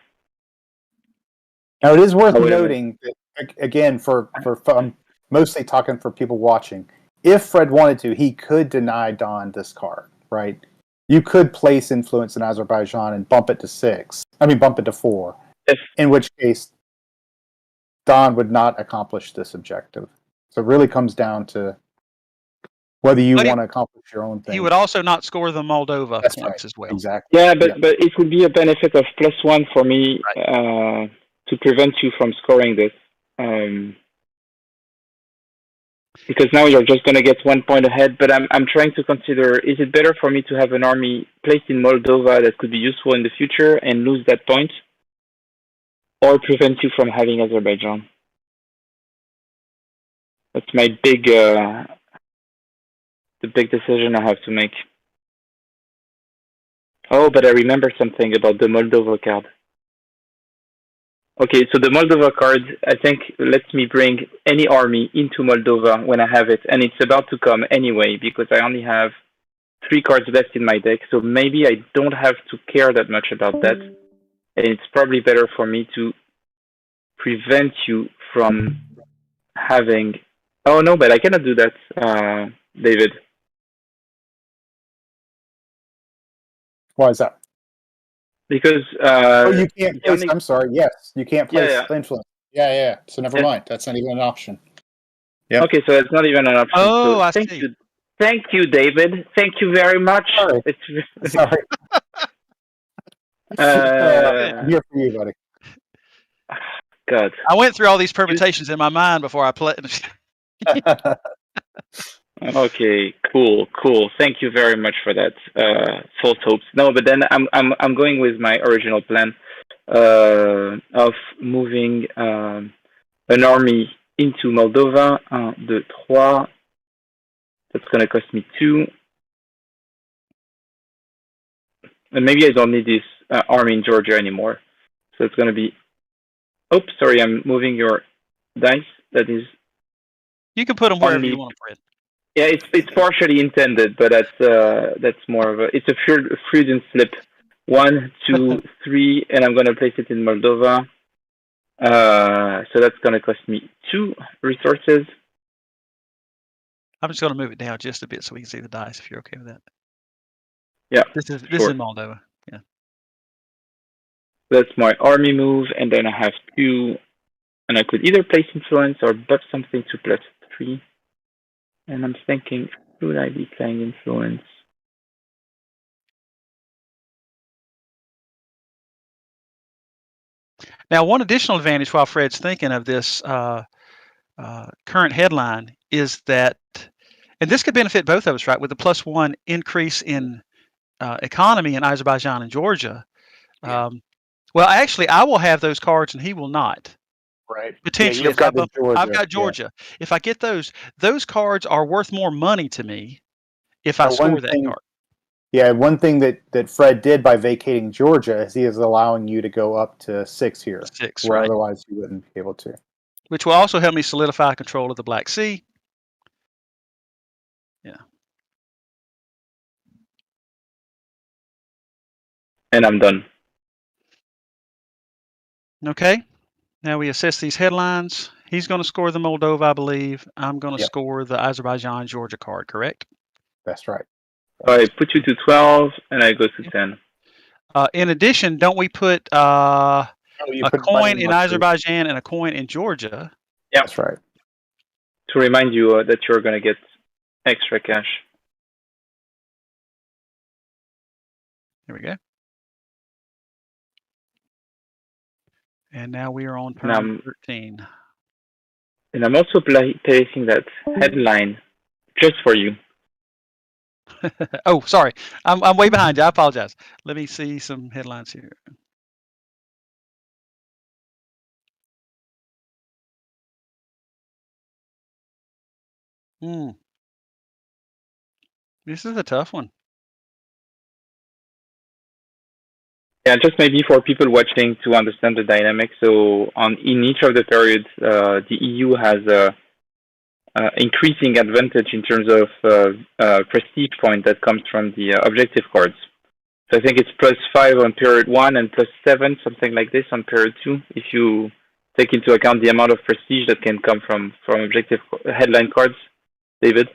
Now it is worth noting that, again, for mostly talking for people watching, if Fred wanted to, he could deny Don this card, right? You could place influence in Azerbaijan and bump it to 6. I mean, bump it to 4. In which case, Don would not accomplish this objective. So it really comes down to whether you want to accomplish your own thing.
He would also not score the Moldova points as well.
Exactly.
Yeah, but it would be a benefit of +1 for me to prevent you from scoring this. Because now you're just going to get 1 point ahead, but I'm trying to consider, is it better for me to have an army placed in Moldova that could be useful in the future and lose that point, or prevent you from having Azerbaijan? That's my the big decision I have to make. Oh, but I remember something about the Moldova card. Okay, so the Moldova card, I think, lets me bring any army into Moldova when I have it, and it's about to come anyway, because I only have 3 cards left in my deck, so maybe I don't have to care that much about that. And it's probably better for me to prevent you from having... Oh, no, but I cannot do that, David.
Why is that?
Because...
you can't place... I'm sorry, yes. You can't place influence. Yeah. So never mind. That's not even an option.
Yep. Okay, so it's not even an option.
Oh,
so
I see.
Thank you, David. Thank you very much.
Sorry. Sorry. I'm here for you, buddy.
God.
I went through all these permutations in my mind before I played.
Okay, cool. Thank you very much for that. False hopes. No, but then I'm going with my original plan of moving an army into Moldova. 1, 2, 3. That's going to cost me 2. And maybe I don't need this army in Georgia anymore. So it's going to be... Oops, sorry, I'm moving your dice. That is...
You can put them wherever you want to, Fred.
Yeah, it's partially intended, but that's more of a... It's a Freudian slip. 1, 2, 3, and I'm going to place it in Moldova. So that's going to cost me 2 resources.
I'm just going to move it down just a bit so we can see the dice, if you're okay with that.
Yeah.
This is in Moldova. Yeah.
That's my army move, and then I have 2, and I could either place influence or buff something to +3. And I'm thinking, should I be playing influence?
Now, one additional advantage while Fred's thinking of this current headline is that, and this could benefit both of us, right? With the +1 increase in economy in Azerbaijan and Georgia.
Yeah.
Well, actually, I will have those cards and he will not.
Right.
Potentially.
Yeah,
I've got Georgia. Yeah. If I get those cards are worth more money to me if I score that card.
Yeah, one thing that Fred did by vacating Georgia is he is allowing you to go up to 6 here.
6,
where
right.
Otherwise you wouldn't be able to.
Which will also help me solidify control of the Black Sea. Yeah.
And I'm done.
Okay. Now we assess these headlines. He's going to score the Moldova, I believe. I'm going to score the Azerbaijan-Georgia card, correct?
That's right.
I put you to 12, and I go to 10.
In addition, don't we put a coin in Azerbaijan and a coin in Georgia?
Yeah,
that's right.
To remind you that you're going to get extra cash.
Here we go. And now we are on turn 13.
And I'm also placing that headline just for you.
Oh, sorry. I'm way behind you. I apologize. Let me see some headlines here. This is a tough one.
Yeah, just maybe for people watching to understand the dynamic. So in each of the periods, the EU has a increasing advantage in terms of prestige point that comes from the objective cards. So I think it's +5 on period 1 and +7, something like this on period 2, if you take into account the amount of prestige that can come from objective headline cards. David?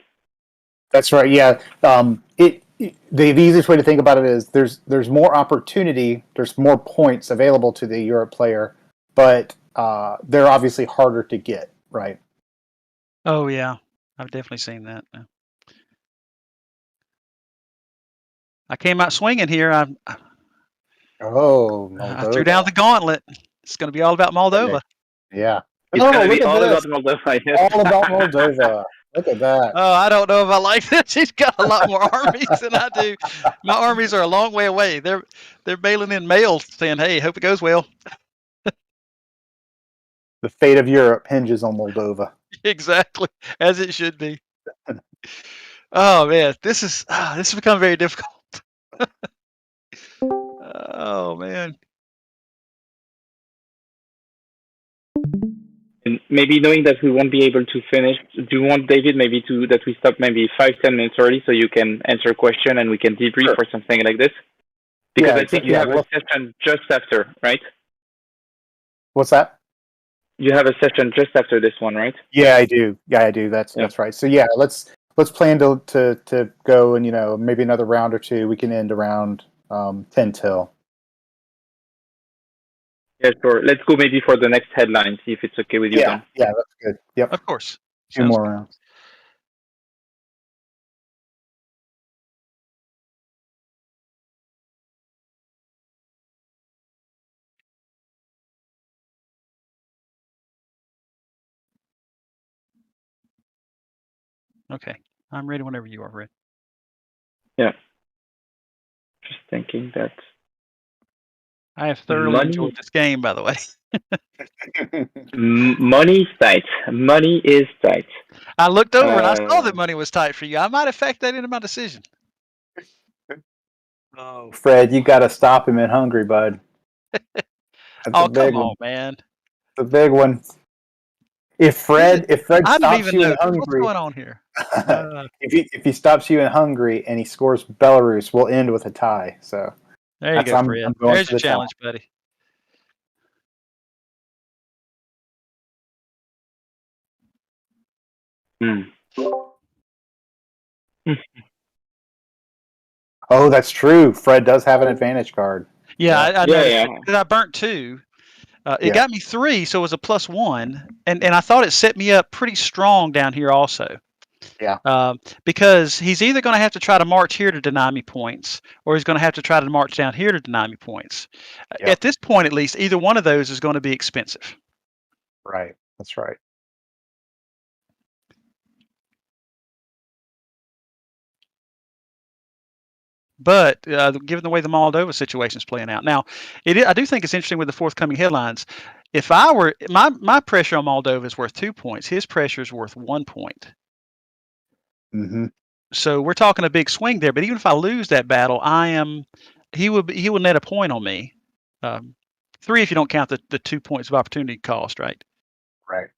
That's right, yeah. The easiest way to think about it is there's more opportunity, there's more points available to the Europe player, but they're obviously harder to get, right?
Oh, yeah. I've definitely seen that. I came out swinging here. I threw down the gauntlet. It's going to be all about Moldova.
Okay. Yeah.
It's going to be all about Moldova. Yes.
All about Moldova. Look at that.
Oh, I don't know if I like that. She's got a lot more armies than I do. My armies are a long way away. They're mailing in mail saying, "Hey, hope it goes well."
The fate of Europe hinges on Moldova.
Exactly, as it should be. Oh man, this has become very difficult. Oh man.
And maybe knowing that we won't be able to finish, do you want, David, maybe that we stop maybe 5-10 minutes early so you can answer a question and we can debrief or something like this? Because I think you have a session just after, right?
What's that?
You have a session just after this one, right?
Yeah, I do. That's right. So yeah, let's plan to go and maybe another round or two. We can end around 10 till.
Yeah, sure. Let's go maybe for the next headline, see if it's okay with you, Don.
Yeah, that's good. Yep.
Of course.
Two more rounds.
Okay. I'm ready whenever you are, Red.
Yeah. Just thinking that.
I have thoroughly enjoyed this game, by the way.
Money is tight. Money is tight.
I looked over and I saw that money was tight for you. I might have factored that into my decision.
Oh, Fred, you got to stop him in Hungary, bud.
Oh, come on, man.
It's a big one. If Fred stops you in Hungary,
what's going on here?
if he stops you in Hungary and he scores Belarus, we'll end with a tie. So
there you go, Fred. There's your challenge, buddy.
Oh, that's true. Fred does have an advantage card.
Yeah, I know. Because I burnt 2. It got me 3, so it was a +1, and I thought it set me up pretty strong down here also.
Yeah.
Because he's either going to have to try to march here to deny me points, or he's going to have to try to march down here to deny me points. At this point, at least, either one of those is going to be expensive.
Right. That's right.
But given the way the Moldova situation is playing out now, I do think it's interesting with the forthcoming headlines. If I were my pressure on Moldova is worth 2 points, his pressure is worth 1 point.
Mm-hmm.
So we're talking a big swing there. But even if I lose that battle, he will net a point on me. 3 if you don't count the 2 points of opportunity cost, right?
Right.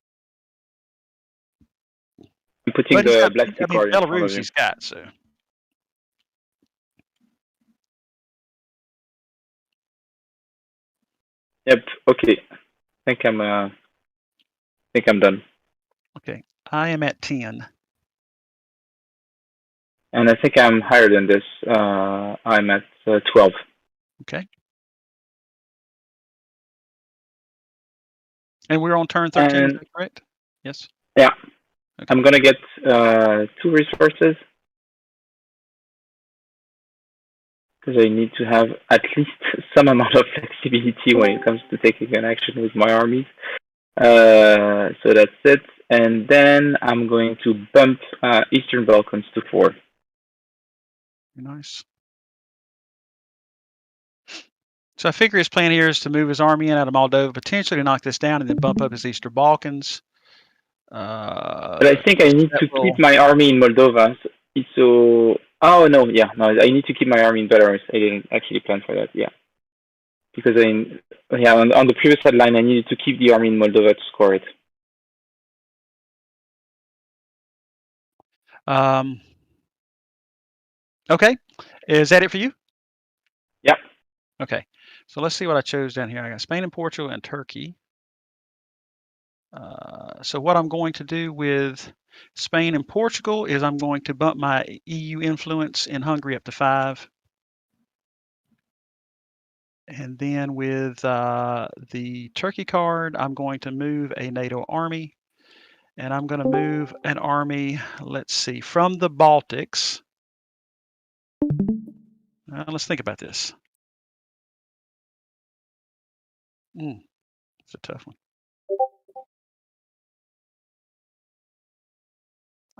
I'm putting the black card in front of
Belarus
him.
he's got, so.
Yep. Okay. I think I'm done.
Okay. I am at 10.
And I think I'm higher than this. I'm at 12.
Okay. And we're on turn 13, is that correct? Yes.
Yeah.
Okay.
I'm gonna get 2 resources because I need to have at least some amount of flexibility when it comes to taking an action with my armies. So that's it. And then I'm going to bump Eastern Balkans to 4.
Nice. So I figure his plan here is to move his army in out of Moldova, potentially to knock this down, and then bump up his Eastern Balkans.
But I think I need to keep my army in Moldova. So, I need to keep my army in Belarus. I didn't actually plan for that. Yeah, because on the previous headline, I needed to keep the army in Moldova to score it.
Okay, is that it for you?
Yeah.
Okay, so let's see what I chose down here. I got Spain and Portugal and Turkey. So what I'm going to do with Spain and Portugal is I'm going to bump my EU influence in Hungary up to 5. And then with the Turkey card, I'm going to move a NATO army. And I'm going to move an army, let's see, from the Baltics. Let's think about this. It's a tough one.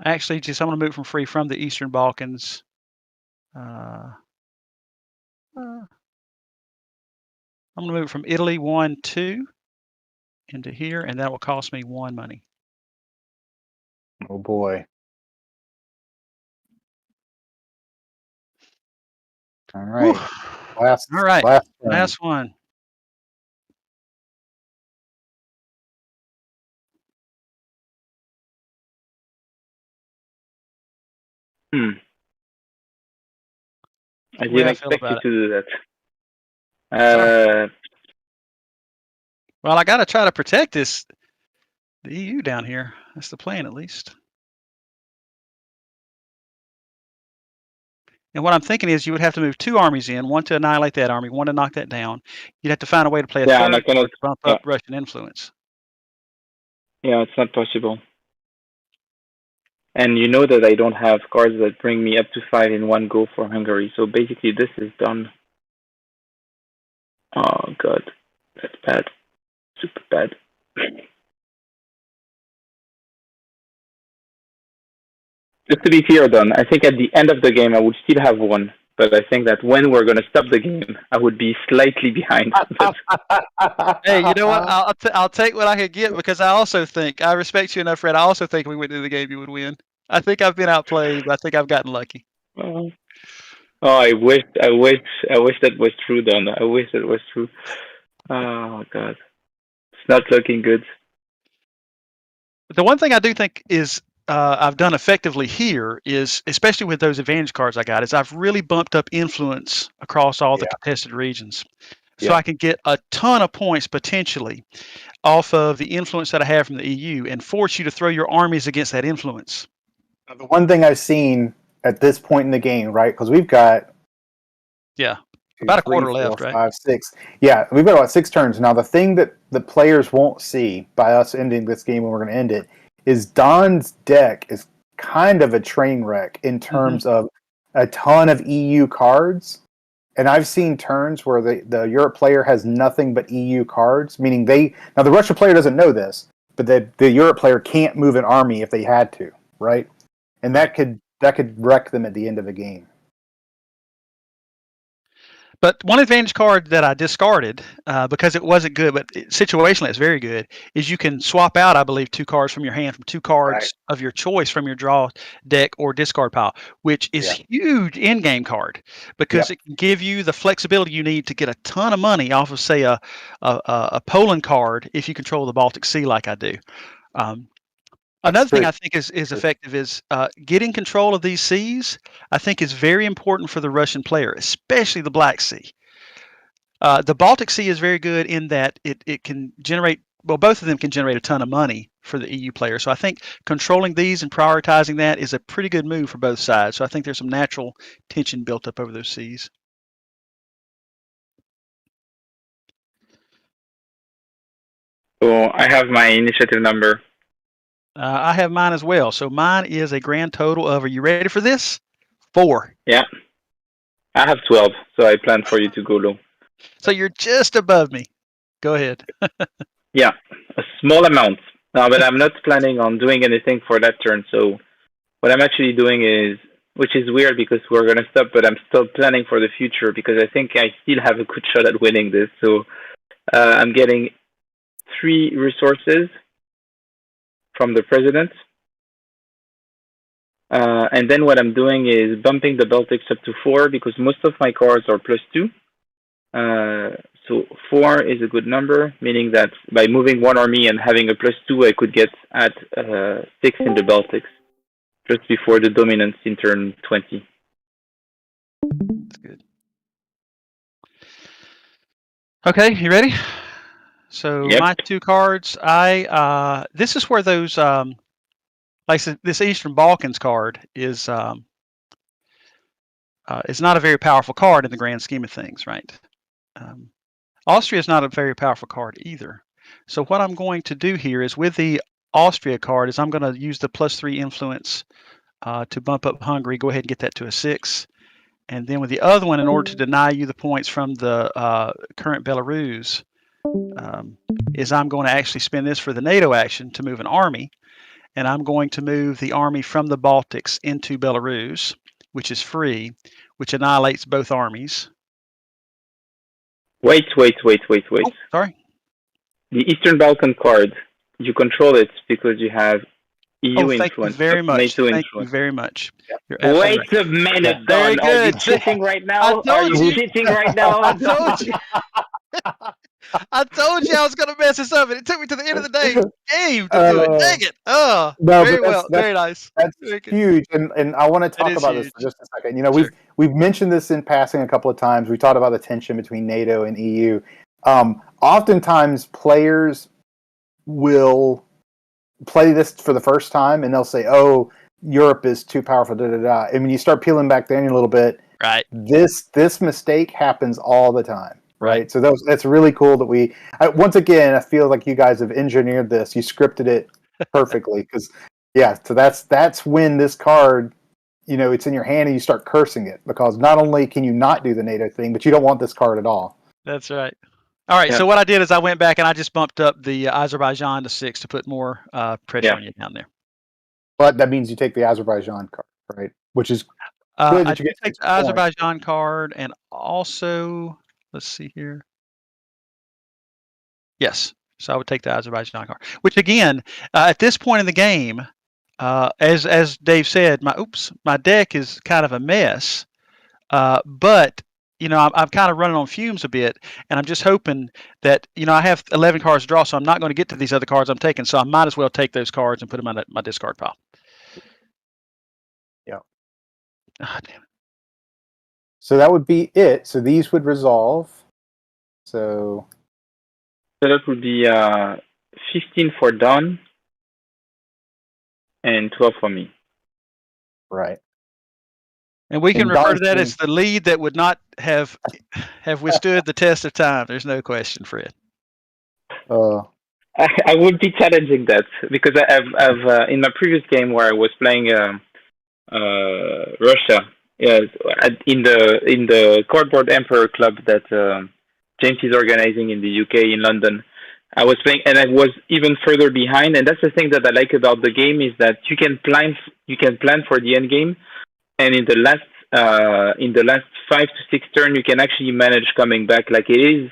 Actually, I'm going to move from the Eastern Balkans. I'm going to move from Italy 1, 2 into here, and that will cost me 1 money.
Oh boy. All right.
Last one.
I didn't expect you to do that.
Well, I got to try to protect the EU down here. That's the plan, at least. And what I'm thinking is you would have to move 2 armies in, one to annihilate that army, one to knock that down. You'd have to find a way to play a third to bump up Russian influence.
Yeah, it's not possible. And you know that I don't have cards that bring me up to 5 in one go for Hungary. So basically this is done. Oh god, that's bad. Super bad. Just to be clear, Don, I think at the end of the game I would still have 1. But I think that when we're going to stop the game, I would be slightly behind.
Hey, you know what? I'll take what I could get, because I also think, I respect you enough, Fred. I also think if we went through the game, you would win. I think I've been outplayed, but I think I've gotten lucky.
Oh, I wish that was true, Don. I wish that was true. Oh god, it's not looking good.
The one thing I do think is I've done effectively here is, especially with those advantage cards I got, is I've really bumped up influence across all the contested regions. So I can get a ton of points potentially off of the influence that I have from the EU and force you to throw your armies against that influence.
Now, the one thing I've seen at this point in the game, right, because we've got
about a quarter left, right?
5, 6. Yeah, we've got about 6 turns. Now, the thing that the players won't see by us ending this game when we're going to end it is Don's deck is kind of a train wreck in terms of a ton of EU cards. And I've seen turns where the Europe player has nothing but EU cards, meaning now the Russia player doesn't know this, but the Europe player can't move an army if they had to, right? And that could wreck them at the end of the game.
But one advantage card that I discarded because it wasn't good, but situationally it's very good, is you can swap out, I believe, 2 cards from your hand from 2 cards of your choice from your draw deck or discard pile, which is huge in-game card because it can give you the flexibility you need to get a ton of money off of, say, a Poland card if you control the Baltic Sea like I do. Another thing I think is effective is getting control of these seas. I think is very important for the Russian player, especially the Black Sea. The Baltic Sea is very good in that it can generate, well, both of them can generate a ton of money for the EU player. So I think controlling these and prioritizing that is a pretty good move for both sides. So I think there's some natural tension built up over those seas.
So I have my initiative number.
I have mine as well. So mine is a grand total of, are you ready for this? 4.
Yeah. I have 12, so I plan for you to go low.
So you're just above me. Go ahead.
Yeah, a small amount. No, but I'm not planning on doing anything for that turn. So what I'm actually doing is, which is weird because we're going to stop, but I'm still planning for the future because I think I still have a good shot at winning this. So I'm getting 3 resources from the president. And then what I'm doing is bumping the Baltics up to 4 because most of my cards are +2. So 4 is a good number, meaning that by moving 1 army and having a +2, I could get at 6 in the Baltics just before the dominance in turn 20.
That's good. Okay, you ready? So my 2 cards, this is where those, like I said, this Eastern Balkans card is not a very powerful card in the grand scheme of things, right? Austria is not a very powerful card either. So what I'm going to do here is with the Austria card is I'm going to use the +3 influence to bump up Hungary, go ahead and get that to a 6. And then with the other one, in order to deny you the points from the current Belarus, is I'm going to actually spend this for the NATO action to move an army, and I'm going to move the army from the Baltics into Belarus, which is free, which annihilates both armies.
Wait.
Oh, sorry.
The Eastern Balkan card, you control it because you have EU influence.
Thank you very much. Thank you very much.
Wait a minute, Don. Are you cheating right now? Are you cheating right now?
I told you. I told you I was going to mess this up, and it took me to the end of the game to do it. Dang it! Oh,
No,
very
but
well, very nice.
that's
Very good.
huge, and I want to talk about this
huge.
for just a second. You know, we've mentioned this in passing a couple of times. We talked about the tension between NATO and EU. Oftentimes, players will play this for the first time, and they'll say, "Oh, Europe is too powerful." Da da da. And when you start peeling back the onion a little bit,
right,
this mistake happens all the time.
Right.
So that's really cool that once again, I feel like you guys have engineered this. You scripted it perfectly because, so that's when this card, it's in your hand and you start cursing it because not only can you not do the NATO thing, but you don't want this card at all.
That's right. All right. Yeah. So what I did is I went back and I just bumped up the Azerbaijan to 6 to put more pressure on you down there.
But that means you take the Azerbaijan card, right? Which is good.
I did take the Azerbaijan card and also. Let's see here. Yes, so I would take the Azerbaijan card. Which again, at this point in the game, as Dave said, my deck is kind of a mess. But I'm kind of running on fumes a bit, and I'm just hoping that I have 11 cards to draw, so I'm not going to get to these other cards I'm taking. So I might as well take those cards and put them on my discard pile.
Yeah.
Oh, damn it.
So that would be it. So these would resolve. So
that would be 15 for Don and 12 for me.
Right.
And we can refer to that as the lead that would not have withstood the test of time. There's no question, Fred.
I would be challenging that because I've in my previous game where I was playing Russia. Yes, in the Cardboard Emperor Club that James is organizing in the UK in London, I was playing, and I was even further behind. And that's the thing that I like about the game is that you can plan for the end game, and in the last 5 to 6 turns, you can actually manage coming back. Like it is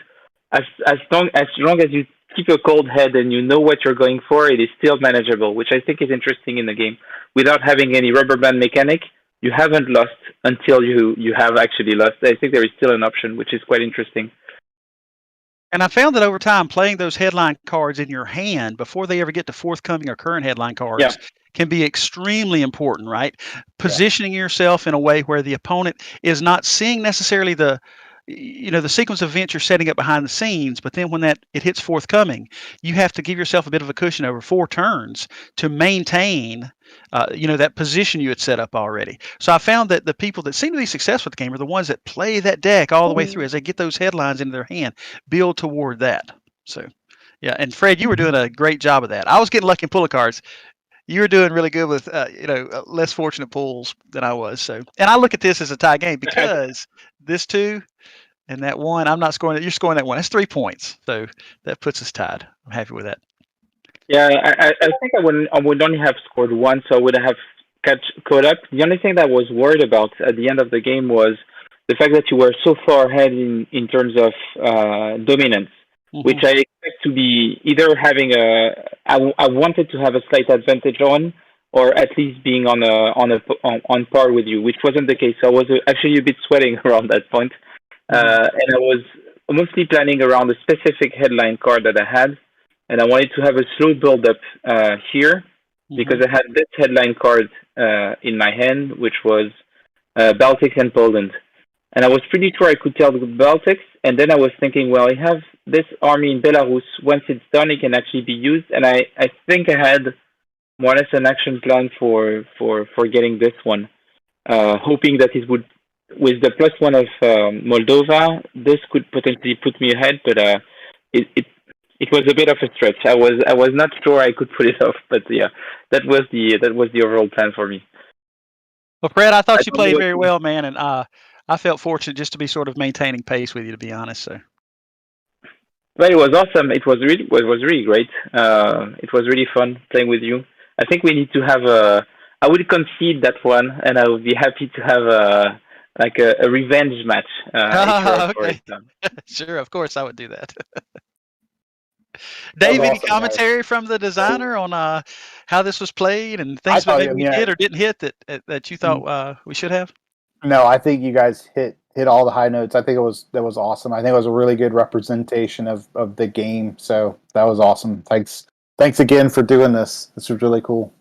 as long as you keep a cold head and you know what you're going for, it is still manageable, which I think is interesting in the game. Without having any rubber band mechanic, you haven't lost until you have actually lost. I think there is still an option, which is quite interesting.
And I found that over time, playing those headline cards in your hand before they ever get to forthcoming or current headline cards can be extremely important, right? Positioning yourself in a way where the opponent is not seeing necessarily the sequence of events you're setting up behind the scenes, but then when it hits forthcoming, you have to give yourself a bit of a cushion over 4 turns to maintain that position you had set up already. So I found that the people that seem to be successful with the game are the ones that play that deck all the way through as they get those headlines into their hand, build toward that. So, yeah. And Fred, you were doing a great job of that. I was getting lucky in pulling cards. You were doing really good with, less fortunate pulls than I was. So, and I look at this as a tie game because this 2 and that 1, I'm not scoring it. You're scoring that 1. That's 3 points. So that puts us tied. I'm happy with that.
Yeah, I think I would only have scored 1, so I would have caught up. The only thing that I was worried about at the end of the game was the fact that you were so far ahead in terms of dominance, which I expect to be either having I wanted to have a slight advantage on, or at least being on par with you, which wasn't the case. So I was actually a bit sweating around that point, and I was mostly planning around a specific headline card that I had. And I wanted to have a slow build-up here because I had this headline card in my hand, which was Baltics and Poland. And I was pretty sure I could tell the Baltics. And then I was thinking, well, I have this army in Belarus. Once it's done, it can actually be used. And I think I had more or less an action plan for getting this one, hoping that it would, with the +1 of Moldova, this could potentially put me ahead. But it was a bit of a stretch. I was not sure I could pull it off, but yeah, that was the overall plan for me.
Well, Fred, I thought you played very well, man, and I felt fortunate just to be sort of maintaining pace with you, to be honest. So,
well, it was awesome. It was really great. It was really fun playing with you. I think we need to have I would concede that one, and I would be happy to have a revenge match.
Okay. Sure, of course, I would do that. Dave, any commentary from the designer on how this was played and things that maybe we hit or didn't hit that you thought we should have?
No, I think you guys hit hit all the high notes. I think that was awesome. I think it was a really good representation of the game. So that was awesome. Thanks again for doing this. This was really cool.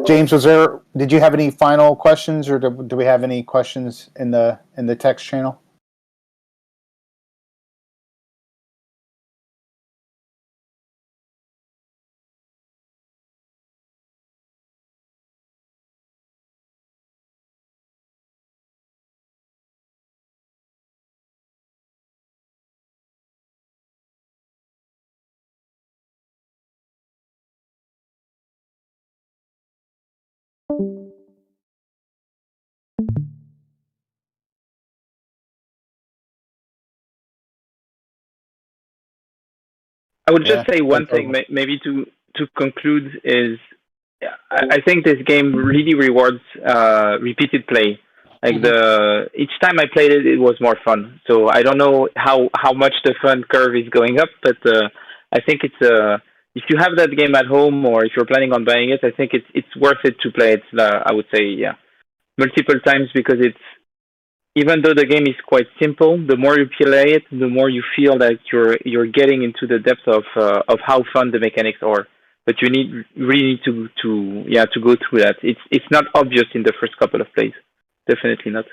James, did you have any final questions, or do we have any questions in the text channel?
I would just say one thing, maybe to conclude, is I think this game really rewards repeated play. Like each time I played it, it was more fun. So I don't know how much the fun curve is going up, but I think it's if you have that game at home, or if you're planning on buying it, I think it's worth it to play it. I would say multiple times, because even though the game is quite simple, the more you play it, the more you feel that you're getting into the depth of how fun the mechanics are. But you really need to go through that. It's not obvious in the first couple of plays. Definitely not.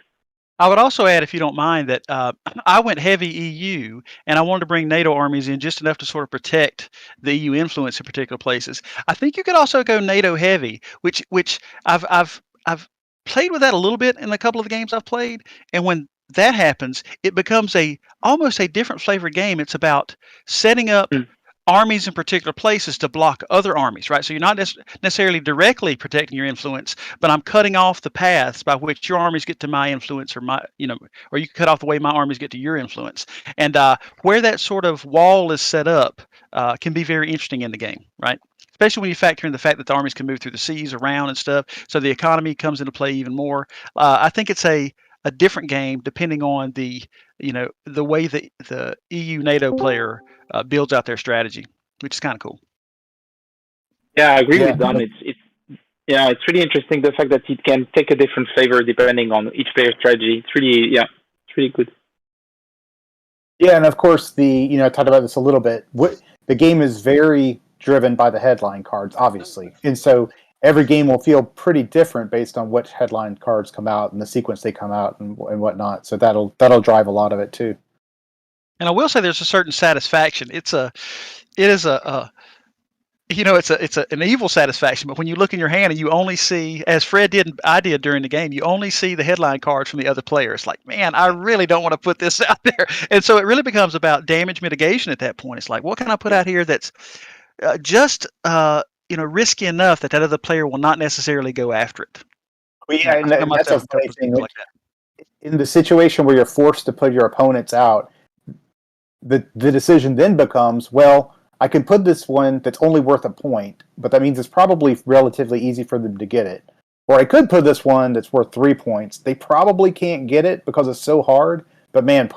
I would also add, if you don't mind, that I went heavy EU, and I wanted to bring NATO armies in just enough to sort of protect the EU influence in particular places. I think you could also go NATO heavy, which I've played with that a little bit in a couple of the games I've played, and when that happens, it becomes almost a different flavored game. It's about setting up armies in particular places to block other armies, right? So you're not necessarily directly protecting your influence, but I'm cutting off the paths by which your armies get to my influence, or or you cut off the way my armies get to your influence. And where that sort of wall is set up can be very interesting in the game, right? Especially when you factor in the fact that the armies can move through the seas around and stuff. So the economy comes into play even more. I think it's a different game depending on the way that the EU NATO player builds out their strategy, which is kind of cool.
Yeah, I agree with Don. It's really interesting, the fact that it can take a different flavor depending on each player's strategy. It's really good.
Yeah, and of course I talked about this a little bit. The game is very driven by the headline cards, obviously, and so every game will feel pretty different based on which headline cards come out and the sequence they come out and whatnot. So that'll drive a lot of it too.
And I will say there's a certain satisfaction. It's an evil satisfaction, but when you look in your hand and you only see, as Fred did and I did during the game, you only see the headline cards from the other player. It's like, man, I really don't want to put this out there. And so it really becomes about damage mitigation at that point. It's like, what can I put out here that's just risky enough that other player will not necessarily go after it.
Well, yeah, and that's a funny thing. Like that. In the situation where you're forced to put your opponents out, the decision then becomes, well, I can put this one that's only worth a point, but that means it's probably relatively easy for them to get it. Or I could put this one that's worth 3 points. They probably can't get it because it's so hard. But man,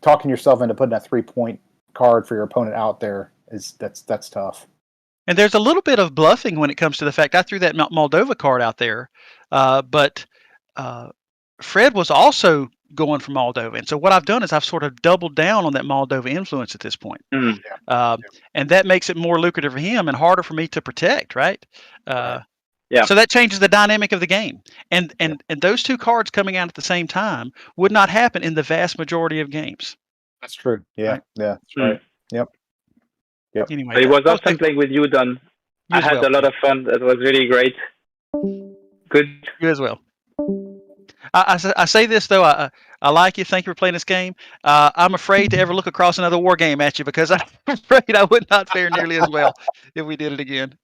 talking yourself into putting a 3-point card for your opponent out there that's tough.
And there's a little bit of bluffing when it comes to the fact I threw that Moldova card out there, but Fred was also going for Moldova. And so what I've done is I've sort of doubled down on that Moldova influence at this point. And that makes it more lucrative for him and harder for me to protect, right? So that changes the dynamic of the game. And those two cards coming out at the same time would not happen in the vast majority of games.
That's true. Yeah, right? Yeah, that's right. Yep.
Anyway,
it was awesome playing with you, Don. I had a lot of fun. That was really great. Good.
You as well. I say this though. I like you. Thank you for playing this game. I'm afraid to ever look across another war game at you because I'm afraid I would not fare nearly as well if we did it again.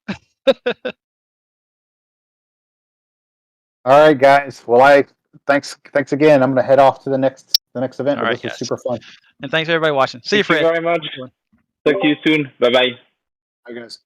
All right, guys. Well, thanks again. I'm going to head off to the next event. This was super fun.
And thanks everybody watching. See you, Fred.
Thank you very much. Talk to you soon. Bye-bye.
Bye, guys.